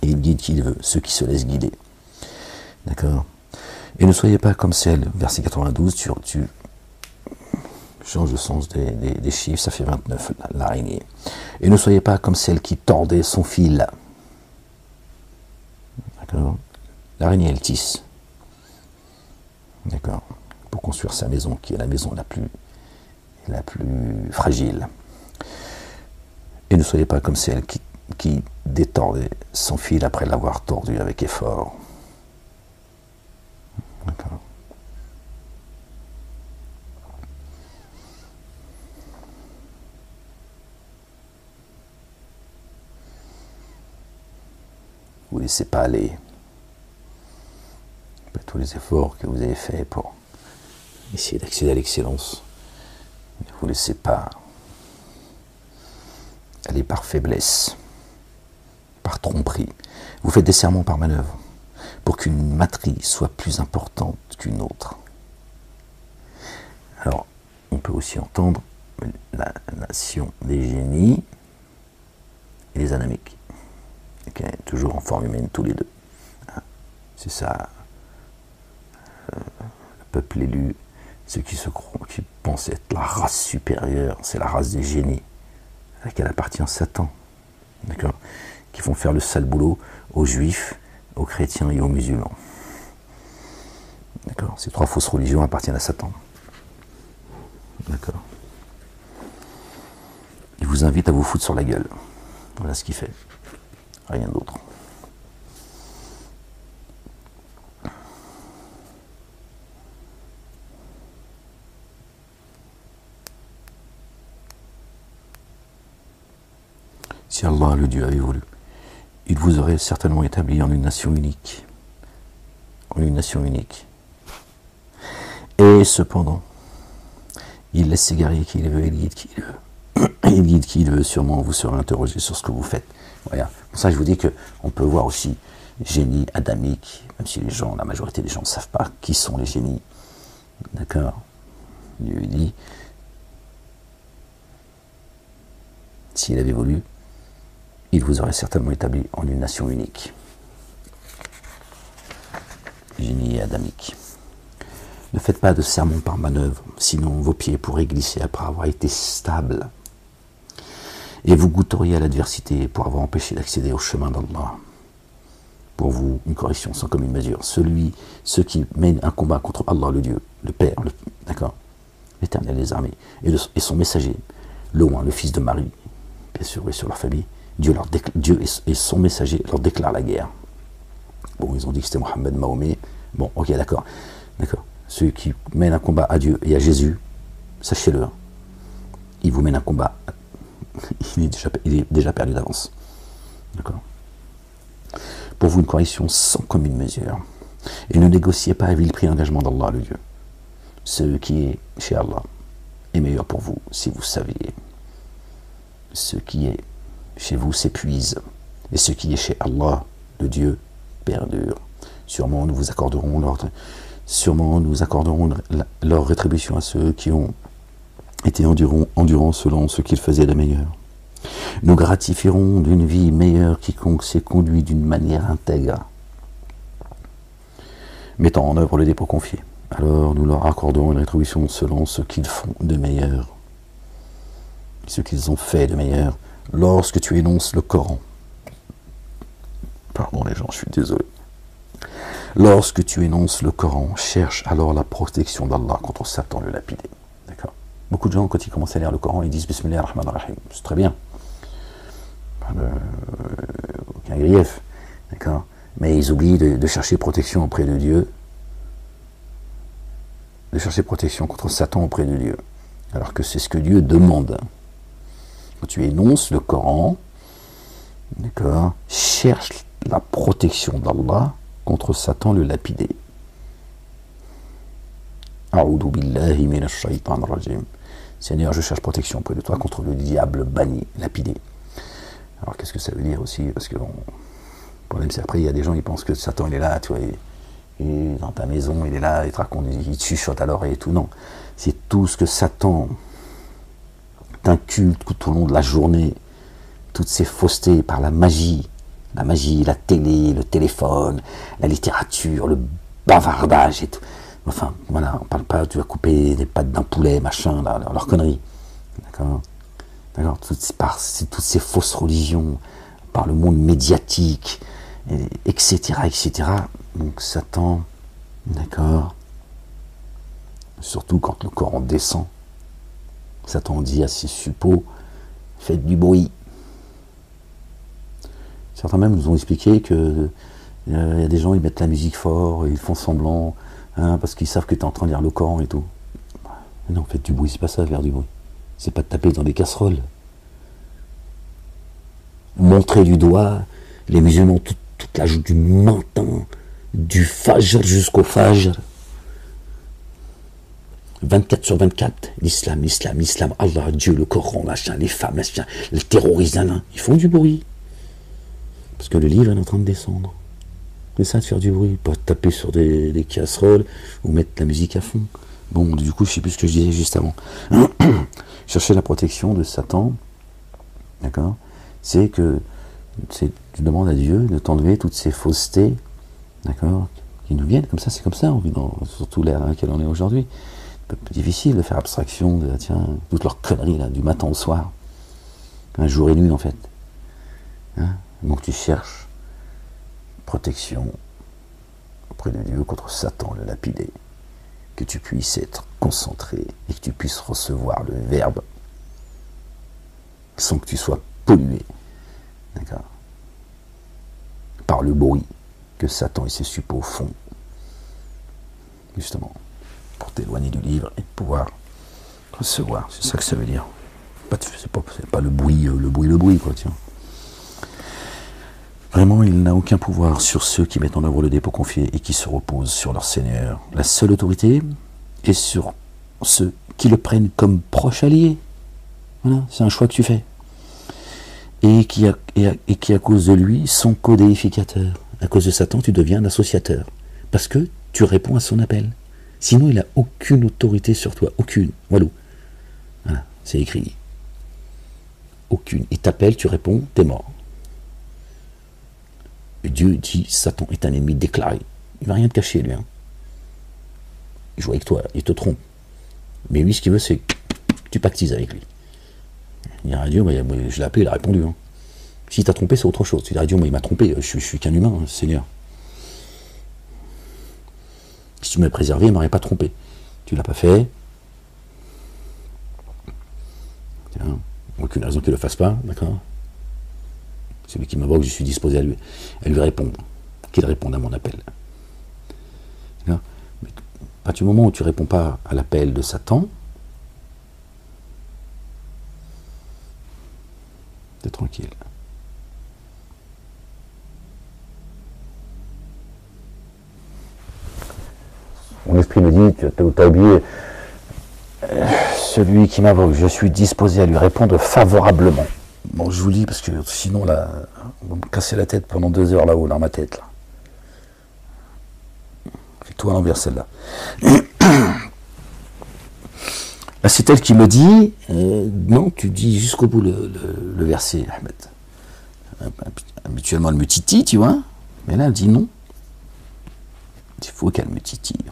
Et il guide qui il veut, ceux qui se laissent guider. D'accord? Et ne soyez pas comme celle, verset 92, tu changes le sens des chiffres, ça fait 29, l'araignée. Et ne soyez pas comme celle qui tordait son fil. D'accord? L'araignée, elle tisse. D'accord? Pour construire sa maison, qui est la maison la plus fragile. Et ne soyez pas comme celle qui détordait son fil après l'avoir tordu avec effort. D'accord? Vous ne laissez pas aller. Après tous les efforts que vous avez faits pour essayer d'accéder à l'excellence, ne vous laissez pas aller par faiblesse, par tromperie. Vous faites des serments par manœuvre pour qu'une matrie soit plus importante qu'une autre. Alors, on peut aussi entendre la nation des génies et les anamiques. Okay, toujours en forme humaine, tous les deux. C'est ça, le peuple élu, ceux qui pensent être la race supérieure, c'est la race des génies, à laquelle appartient Satan. D'accord? Qui font faire le sale boulot aux juifs, aux chrétiens et aux musulmans. D'accord? Ces trois fausses religions appartiennent à Satan. D'accord? Il vous invite à vous foutre sur la gueule. Voilà ce qu'il fait. Rien d'autre. Si Allah, le Dieu, avait voulu, il vous aurait certainement établi en une nation unique. En une nation unique. Et cependant, il laisse s'égarer qui il veut, il guide qui il veut. Il guide qui il veut, sûrement vous serez interrogé sur ce que vous faites. Voilà. Pour ça, je vous dis qu'on peut voir aussi génie adamique, même si la majorité des gens ne savent pas qui sont les génies. D'accord? Dieu dit, s'il avait voulu, il vous aurait certainement établi en une nation unique. Génie adamique. Ne faites pas de sermon par manœuvre, sinon vos pieds pourraient glisser après avoir été stables. Et vous goûteriez à l'adversité pour avoir empêché d'accéder au chemin d'Allah. pour vous une correction sans commune mesure. Ceux qui mènent un combat contre Allah, le Dieu, le Père, d'accord, l'Éternel des armées, et son messager, loin, le fils de Marie, bien sûr, et sur leur famille, Dieu et son messager leur déclarent la guerre. Bon, ils ont dit que c'était Mohammed, Mahomet. Bon, ok, d'accord. D'accord. Ceux qui mènent un combat à Dieu et à Jésus, sachez-le, ils vous mènent un combat. Il est déjà perdu d'avance. D'accord. Pour vous, une correction sans commune mesure. Et ne négociez pas à vil prix l'engagement d'Allah, le Dieu. Ce qui est chez Allah est meilleur pour vous, si vous saviez. Ce qui est chez vous s'épuise, et ce qui est chez Allah, le Dieu, perdure. Sûrement nous accorderons leur rétribution à ceux qui ont été endurants selon ce qu'ils faisaient de meilleur. Nous gratifierons d'une vie meilleure quiconque s'est conduit d'une manière intègre, mettant en œuvre le dépôt confié. Alors nous leur accorderons une rétribution selon ce qu'ils font de meilleur, ce qu'ils ont fait de meilleur. Lorsque tu énonces le Coran, pardon les gens, je suis désolé. Lorsque tu énonces le Coran, cherche alors la protection d'Allah contre Satan le lapidé. D'accord. Beaucoup de gens, quand ils commencent à lire le Coran, ils disent Bismillah ar-Rahman ar-Rahim. C'est très bien. Aucun grief. D'accord. Mais ils oublient de chercher protection auprès de Dieu, de chercher protection contre Satan auprès de Dieu. Alors que c'est ce que Dieu demande. Quand tu énonces le Coran, d'accord, cherche la protection d'Allah contre Satan le lapidé. A'udhu billahi minash shaitanir rajim. Seigneur, je cherche protection auprès de toi contre le diable banni, lapidé. Alors qu'est-ce que ça veut dire aussi? Parce que bon, le problème c'est après, il y a des gens qui pensent que Satan il est là, tu vois, il est dans ta maison, il est là, il te raconte, il te chuchote à l'oreille et tout. Non, c'est tout ce que Satan t'inculte tout au long de la journée, toutes ces faussetés par la magie, la télé, le téléphone, la littérature, le bavardage et tout. Enfin, voilà, on parle pas, tu vas couper des pattes d'un poulet, machin, leur connerie. D'accord? D'accord? Toutes ces fausses religions, par le monde médiatique, etc., etc. Donc Satan, d'accord? Surtout quand le Coran descend, Satan dit à ses suppôts, faites du bruit. Certains même nous ont expliqué que y a des gens, ils mettent la musique fort, ils font semblant, hein, parce qu'ils savent que tu es en train de lire le Coran et tout. Mais non, faites du bruit, c'est pas ça, faire du bruit. C'est pas de taper dans des casseroles. Montrer du doigt les musulmans toute la journée, du matin, du Fajr jusqu'au Fajr. 24/24, l'islam, Allah, Dieu, le Coran, machin, les femmes, machin, le terrorisme, ils font du bruit. Parce que le livre est en train de descendre. C'est ça de faire du bruit, pas taper sur des casseroles ou mettre la musique à fond. Bon, du coup, je sais plus ce que je disais juste avant. Chercher la protection de Satan, d'accord, c'est que tu demandes à Dieu de t'enlever toutes ces faussetés, d'accord, qui nous viennent comme ça, c'est comme ça, on vit surtout l'ère dans laquelle on est aujourd'hui. Un peu difficile de faire abstraction de, tiens, toutes leurs conneries là, du matin au soir, un jour et nuit en fait. Hein, donc tu cherches protection auprès de Dieu contre Satan le lapidé, que tu puisses être concentré et que tu puisses recevoir le verbe sans que tu sois pollué, d'accord, par le bruit que Satan et ses suppôts font, justement, pour t'éloigner du livre et de pouvoir recevoir. C'est ça que ça veut dire. C'est pas le bruit, quoi, tiens. Vraiment, il n'a aucun pouvoir sur ceux qui mettent en œuvre le dépôt confié et qui se reposent sur leur Seigneur. La seule autorité est sur ceux qui le prennent comme proche allié. Voilà, c'est un choix que tu fais. Et qui, à cause de lui, sont codéificateurs. À cause de Satan, tu deviens un associateur. Parce que tu réponds à son appel. Sinon, il n'a aucune autorité sur toi. Aucune. Voilà, c'est écrit. Aucune. Il t'appelle, tu réponds, t'es mort. Et Dieu dit, Satan est un ennemi déclaré. Il ne va rien te cacher, lui. Hein. Il joue avec toi, il te trompe. Mais lui, ce qu'il veut, c'est que tu pactises avec lui. Il y a un Dieu, je l'ai appelé, il a répondu. Hein. Si t'a trompé, c'est autre chose. Tu dirais, Dieu, moi, il m'a trompé, je suis qu'un humain, hein, Seigneur. Si tu m'avais préservé, il ne m'aurait pas trompé. Tu l'as pas fait. Tiens, aucune raison qu'il ne le fasse pas, d'accord? Celui qui m'invoque, je suis disposé à lui répondre. Qu'il réponde à mon appel. Mais à partir du moment où tu ne réponds pas à l'appel de Satan, t'es tranquille. Mon esprit me dit, tu as oublié, celui qui m'invoque, je suis disposé à lui répondre favorablement. Bon, je vous lis parce que sinon, là, on va me casser la tête pendant 2 heures là-haut, dans ma tête. Là. Fais-toi à l'envers, celle-là. Là, c'est elle qui me dit, non, tu dis jusqu'au bout le verset, Ahmed. Habituellement, elle me titille, tu vois, mais là, elle dit non. Il faut qu'elle me titille.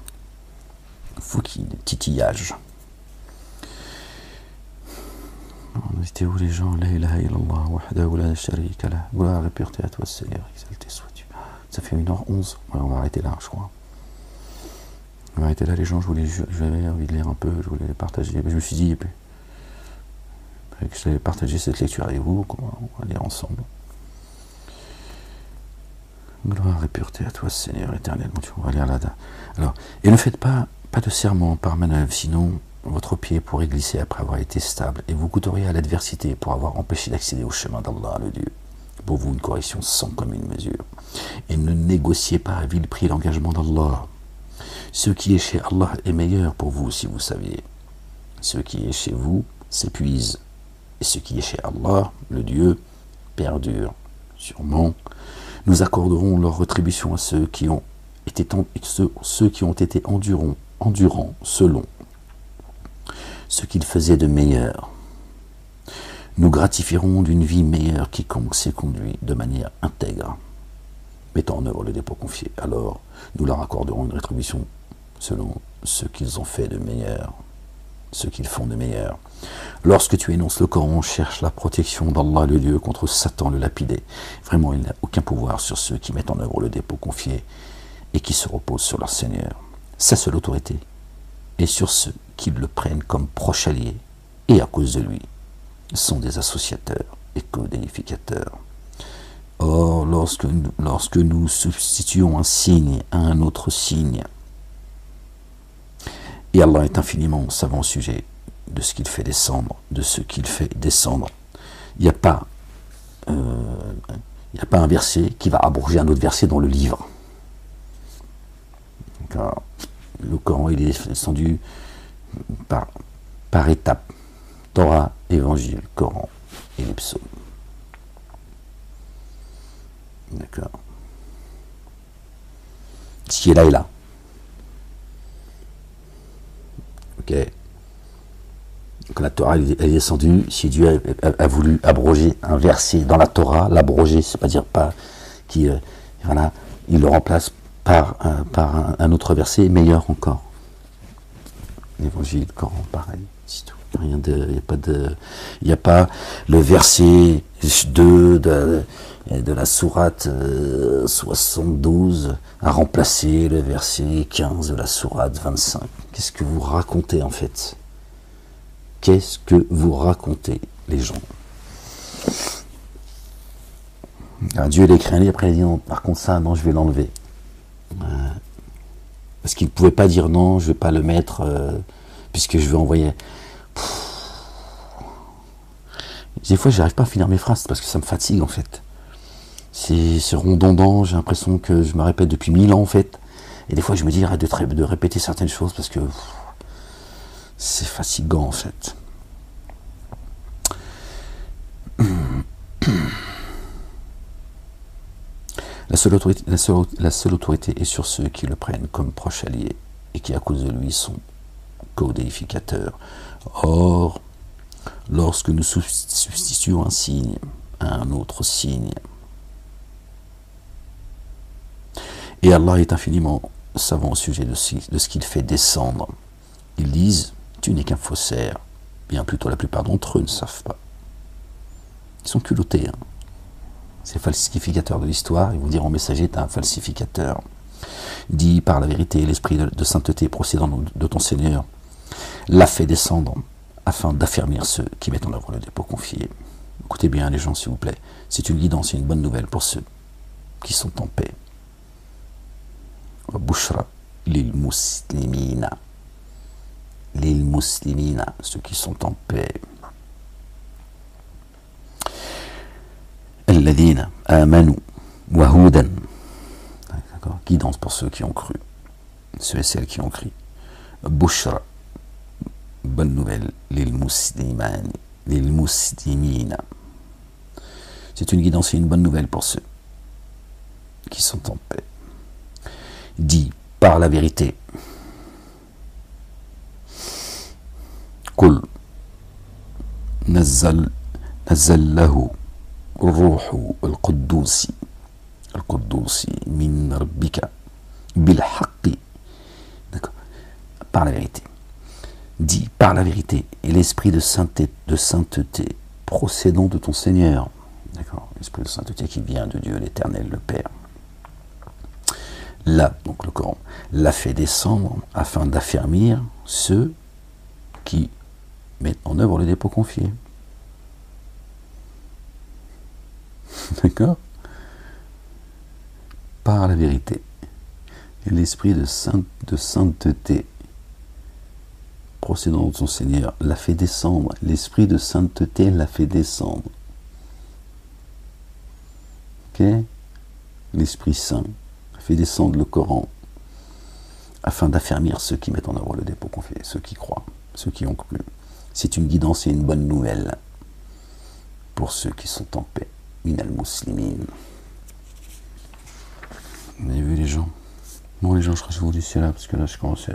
Il faut qu'il y ait titillage. On était où les gens? La ilaha illallah, wahdahu la sharika lah, gloire et pureté à toi, Seigneur, exalté sois-tu. Ça fait 1h11, ouais, on va arrêter là, je crois. On va arrêter là, les gens, j'avais envie de lire un peu, je voulais les partager, mais je me suis dit, que j'allais partager cette lecture avec vous, on va lire ensemble. Gloire et pureté à toi, Seigneur éternel, on va lire là. Alors, et ne faites pas de serment par manœuvre, sinon votre pied pourrait glisser après avoir été stable, et vous coûteriez à l'adversité pour avoir empêché d'accéder au chemin d'Allah, le Dieu. Pour vous, une correction sans commune mesure. Et ne négociez pas à vil prix l'engagement d'Allah. Ce qui est chez Allah est meilleur pour vous, si vous saviez. Ce qui est chez vous s'épuise, et ce qui est chez Allah, le Dieu, perdure. Sûrement, nous accorderons leur rétribution à ceux qui ont été endurants selon ce qu'ils faisaient de meilleur. Nous gratifierons d'une vie meilleure quiconque s'est conduit de manière intègre, mettant en œuvre le dépôt confié. Alors, nous leur accorderons une rétribution selon ce qu'ils ont fait de meilleur, ce qu'ils font de meilleur. Lorsque tu énonces le Coran, cherche la protection d'Allah le Dieu contre Satan le lapidé. Vraiment, il n'a aucun pouvoir sur ceux qui mettent en œuvre le dépôt confié et qui se reposent sur leur Seigneur. Sa seule autorité est sur ceux qui le prennent comme proche allié et à cause de lui sont des associateurs et co-déificateurs. Or, lorsque nous substituons un signe à un autre signe, et Allah est infiniment savant au sujet de ce qu'il fait descendre, de ce qu'il fait descendre, il n'y a pas un verset qui va abroger un autre verset dans le livre. Car le Coran, il est descendu par étapes. Torah, Évangile, Coran et les psaumes. D'accord. Ce qui est là est là. Ok. Quand la Torah elle est descendue, si Dieu a voulu abroger un verset dans la Torah, l'abroger, c'est pas dire pas qui voilà, il le remplace par un autre verset meilleur encore. L'évangile, le Coran, pareil, c'est tout. Il n'y a pas le verset 2 de la sourate 72 à remplacer le verset 15 de la sourate 25. Qu'est-ce que vous racontez en fait? Qu'est-ce que vous racontez, les gens? Alors, Dieu il a écrit un livre, après il a dit non, par contre ça, non, je vais l'enlever. Parce qu'il ne pouvait pas dire non, je ne vais pas le mettre, puisque je vais envoyer. Des fois, j'arrive pas à finir mes phrases parce que ça me fatigue en fait. C'est redondant, j'ai l'impression que je me répète depuis 1000 ans en fait. Et des fois, je me dis arrête de répéter certaines choses parce que c'est fatigant en fait. La seule autorité est sur ceux qui le prennent comme proche allié et qui à cause de lui sont co-déificateurs. Or, lorsque nous substituons un signe à un autre signe, et Allah est infiniment savant au sujet de ce qu'il fait descendre, ils disent, tu n'es qu'un faussaire. Bien plutôt la plupart d'entre eux ne savent pas. Ils sont culottés. Hein. ces falsificateurs de l'histoire, ils vous diront messager est un falsificateur. Dis par la vérité, l'esprit de sainteté procédant de ton Seigneur l'a fait descendre afin d'affermir ceux qui mettent en œuvre le dépôt confié. Écoutez bien les gens s'il vous plaît, c'est une guidance et une bonne nouvelle pour ceux qui sont en paix. Bushra lil muslimina. Lil muslimina, ceux qui sont en paix. Alladhina amanu wa hudan. D'accord, guidance pour ceux qui ont cru. Ceux et celles qui ont cru. Bushra, bonne nouvelle, lil muslimani, lil muslimina. C'est une guidance et une bonne nouvelle pour ceux qui sont en paix. Dis par la vérité. Qul nazzallahu الروح القدوس من ربك بالحق. D'accord. Par la vérité. Dis par la vérité et l'esprit de sainteté procédant de ton Seigneur. D'accord. L'esprit de sainteté qui vient de Dieu l'Éternel, le Père. Là, donc le Coran, l'a fait descendre afin d'affermir ceux qui mettent en œuvre le dépôt confié. D'accord? Par la vérité. Et l'esprit de sainteté procédant de son Seigneur l'a fait descendre. L'esprit de sainteté l'a fait descendre. Ok? L'Esprit Saint a fait descendre le Coran afin d'affermir ceux qui mettent en œuvre le dépôt confié, ceux qui croient, ceux qui ont cru. C'est une guidance et une bonne nouvelle pour ceux qui sont en paix. Minal muslimin. Vous avez vu les gens? Bon les gens, je crois que je vous dis c'est là parce que là je commence à...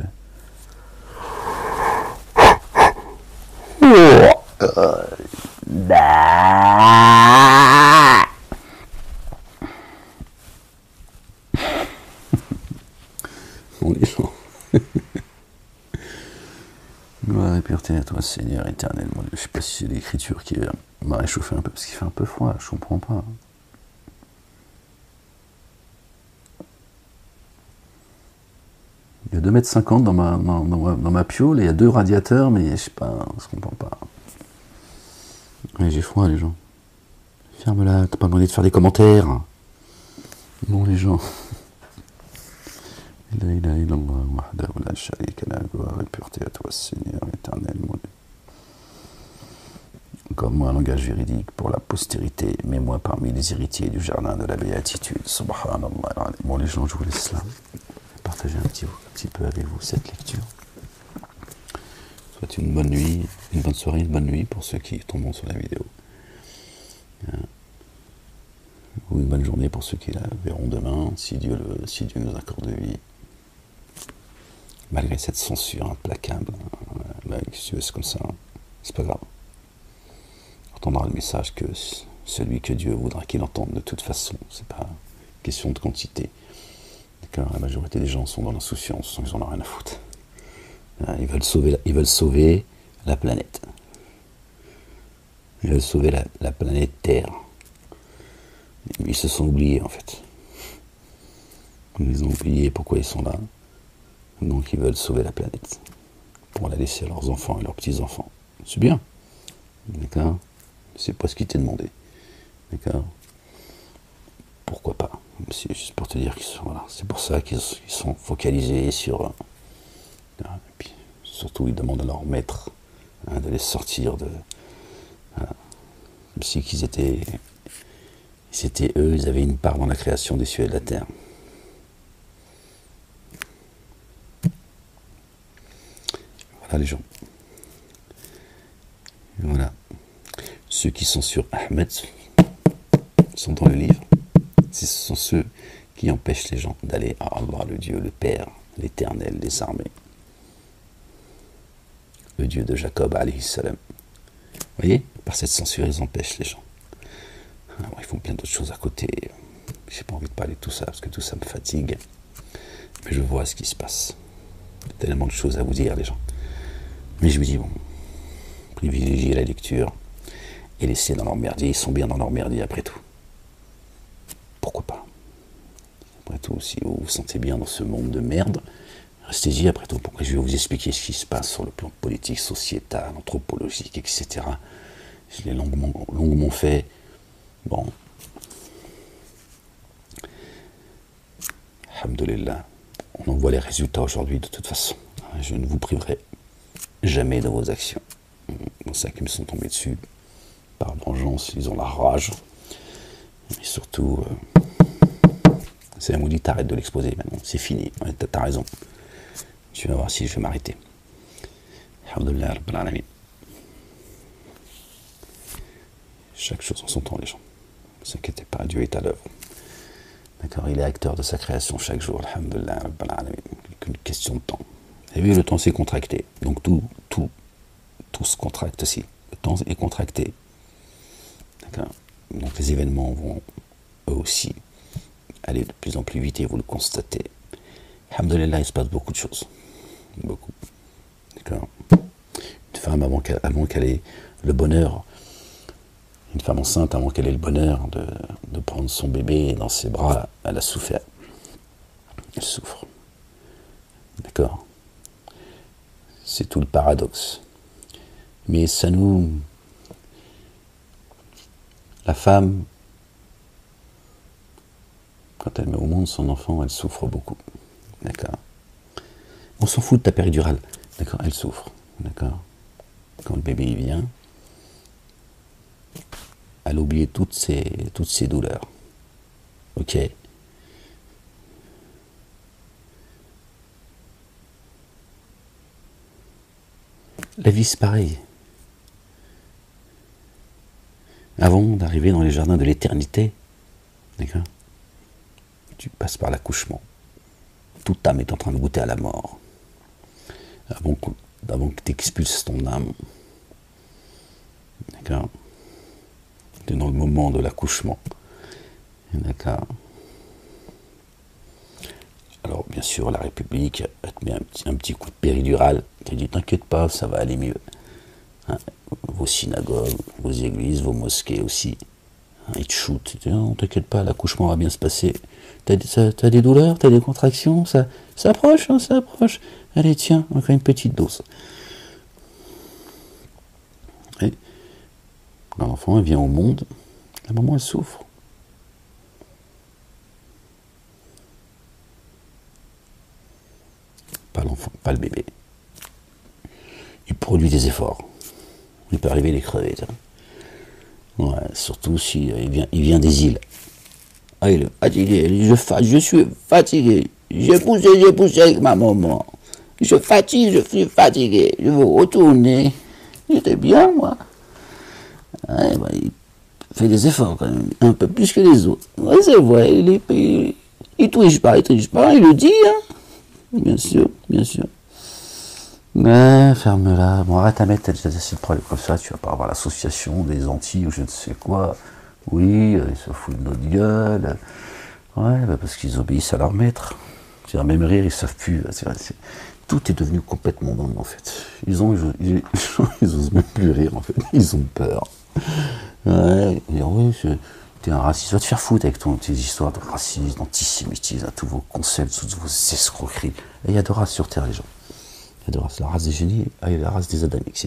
Bon les gens. Gloire et pureté à toi Seigneur éternel. Moi, je sais pas si c'est l'écriture qui m'a réchauffé un peu parce qu'il fait un peu froid, je comprends pas. Il y a 2,50 m dans ma piole et il y a 2 radiateurs, mais je sais pas, je comprends pas. Ouais, j'ai froid les gens. Ferme-la, t'as pas demandé de faire des commentaires. Bon les gens. La ilaha illallah wahdahu la sharika lahu, gloire et pureté à toi Seigneur éternel. Comme un langage juridique pour la postérité, mets-moi parmi les héritiers du jardin de la béatitude. Subhanallah. Bon les gens, je vous laisse là. Partager un petit peu avec vous cette lecture. Soit une bonne nuit, une bonne soirée, une bonne nuit pour ceux qui tomberont sur la vidéo. Ou une bonne journée pour ceux qui la verront demain, si Dieu nous accorde vie. Malgré cette censure implacable, c'est comme ça, c'est pas grave. On entendra le message que celui que Dieu voudra qu'il entende de toute façon, c'est pas question de quantité. La majorité des gens sont dans l'insouciance, ils en ont rien à foutre. Ils veulent sauver la planète. Ils veulent sauver la planète Terre. Ils se sont oubliés en fait. Ils ont oublié pourquoi ils sont là. Donc ils veulent sauver la planète. Pour la laisser à leurs enfants et leurs petits-enfants. C'est bien. D'accord? C'est pas ce qui t'est demandé. D'accord? Pourquoi pas? C'est juste pour te dire qu'ils sont, voilà, c'est pour ça qu'ils sont focalisés sur... et puis, surtout, ils demandent à leur maître de les sortir de... comme si qu'ils étaient... C'était eux, ils avaient une part dans la création des cieux et de la terre. Voilà les gens. Voilà. Ceux qui sont sur Ahmed sont dans le livre. Ce sont ceux qui empêchent les gens d'aller à Allah, le Dieu, le Père, l'Éternel des armées. Le Dieu de Jacob, alayhi salam. Vous voyez, par cette censure, ils empêchent les gens. Alors, ils font plein d'autres choses à côté. Je n'ai pas envie de parler de tout ça, parce que tout ça me fatigue. Mais je vois ce qui se passe. Il y a tellement de choses à vous dire, les gens. Mais je me dis, bon, privilégiez la lecture et laissez dans leur merdier. Ils sont bien dans leur merdier après tout. Après tout, si vous vous sentez bien dans ce monde de merde, restez-y. Après tout, pourquoi je vais vous expliquer ce qui se passe sur le plan politique, sociétal, anthropologique, etc. Je l'ai longuement fait. Bon. Alhamdulillah. On en voit les résultats aujourd'hui de toute façon. Je ne vous priverai jamais de vos actions. C'est ça qui me sont tombés dessus. Par vengeance, ils ont la rage. Et surtout, c'est la maudite, t'arrêtes de l'exposer maintenant. C'est fini. Ouais, t'as raison. Tu vas voir si je vais m'arrêter. Alhamdulillah, Rabbil Alamin. Chaque chose en son temps, les gens. Ne vous inquiétez pas, Dieu est à l'œuvre. D'accord, il est acteur de sa création chaque jour. Alhamdulillah, Rabbil Alamin. Qu'une question de temps. Vous avez vu, le temps s'est contracté. Donc tout se contracte aussi. Le temps est contracté. D'accord. Donc les événements vont eux aussi aller de plus en plus vite et vous le constatez. Alhamdulillah, il se passe beaucoup de choses. Beaucoup. D'accord. Une femme, avant qu'elle ait le bonheur, une femme enceinte, avant qu'elle ait le bonheur de prendre son bébé dans ses bras, elle a souffert. Elle souffre. D'accord. C'est tout le paradoxe. Mais ça nous... La femme, quand elle met au monde son enfant, elle souffre beaucoup. D'accord. On s'en fout de ta péridurale. D'accord. Elle souffre. D'accord. Quand le bébé y vient, elle oublie toutes ses douleurs. Ok. La vie, c'est pareil. Avant d'arriver dans les jardins de l'éternité, d'accord, tu passes par l'accouchement. Toute âme est en train de goûter à la mort. Avant que tu expulses ton âme, d'accord, tu es dans le moment de l'accouchement. D'accord. Alors, bien sûr, la République, elle te met un petit coup de péridurale. Elle dit, t'inquiète pas, ça va aller mieux. Hein, vos synagogues, vos églises, vos mosquées aussi. Hein, ils te shootent. Ils te disent, non, t'inquiète pas, l'accouchement va bien se passer. T'as des douleurs, t'as des contractions, ça approche, hein, ça approche. Allez, tiens, encore une petite dose. Et quand l'enfant vient au monde, la maman, elle souffre. Pas l'enfant, pas le bébé. Il produit des efforts. Il peut arriver les crever. Ouais, surtout si il vient des îles. Ah, il est fatigué. Je suis fatigué. J'ai poussé avec ma maman. Je suis fatigué. Je veux retourner. J'étais bien, moi. Ouais, bah, il fait des efforts quand même. Un peu plus que les autres. Ouais, c'est vrai. Il triche pas. Il le dit, hein. Bien sûr, bien sûr. Mais ferme-la. Bon, arrête à mettre assez de problèmes comme ça. Tu vas pas avoir l'association des Antilles ou je ne sais quoi. Oui, ils se foutent de notre gueule. Ouais, bah parce qu'ils obéissent à leur maître. C'est-à-dire, même rire, ils savent plus. Tout est devenu complètement dingue, en fait. Ils osent même plus rire, en fait. Ils ont peur. Ouais, oui, t'es un raciste. Va te faire foutre avec tes histoires de racisme, d'antisémitisme, tous vos concepts, toutes vos escroqueries. Et il y a deux races sur Terre, les gens. Il y a deux races. La race des génies et la race des adamiques.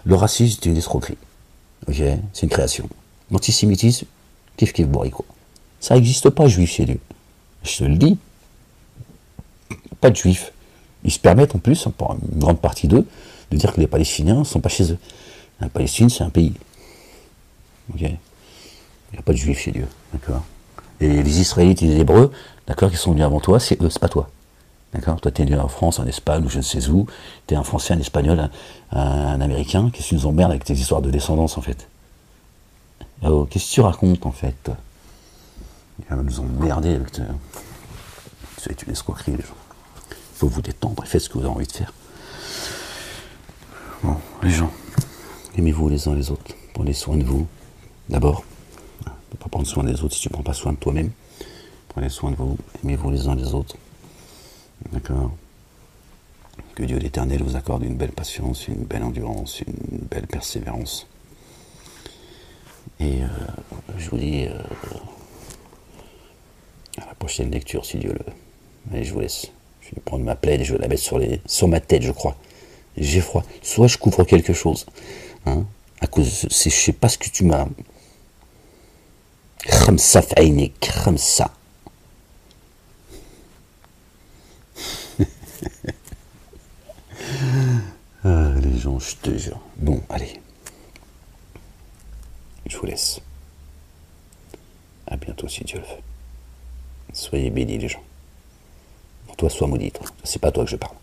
Le racisme, c'est une escroquerie. Ok, c'est une création. L'antisémitisme, kiff boricot. Ça n'existe pas, juif chez Dieu. Je te le dis. Pas de juifs. Ils se permettent en plus, pour une grande partie d'eux, de dire que les Palestiniens ne sont pas chez eux. La Palestine, c'est un pays. Ok. Il n'y a pas de juifs chez Dieu. D'accord. Et les Israélites et les Hébreux, d'accord, qui sont venus avant toi, c'est eux, c'est pas toi. D'accord. Toi, tu es né en France, en Espagne, ou je ne sais où. Tu es un Français, un Espagnol, un Américain. Qu'est-ce que tu nous emmerdes avec tes histoires de descendance, en fait? Oh, qu'est-ce que tu racontes, en fait? Il va nous emmerder avec c'est une escroquerie, les gens. Il faut vous détendre et faites ce que vous avez envie de faire. Bon, les gens, aimez-vous les uns les autres. Prenez soin de vous. D'abord, ne peux pas prendre soin des autres si tu ne prends pas soin de toi-même. Prenez soin de vous. Aimez-vous les uns les autres. D'accord. Que Dieu l'Éternel vous accorde une belle patience, une belle endurance, une belle persévérance. Et je vous dis à la prochaine. prochaine lecture, si Dieu le veut. Allez, je vous laisse. Je vais prendre ma plaide et je vais la mettre sur ma tête, je crois. J'ai froid. Soit je couvre quelque chose. Hein, à cause, je sais pas ce que tu m'as... Khamsa f'aynik, khamsa. Ah, les gens, je te jure. Bon, allez. Je vous laisse. À bientôt, si Dieu le veut. Soyez bénis, les gens. Pour toi, sois maudit. C'est pas à toi que je parle.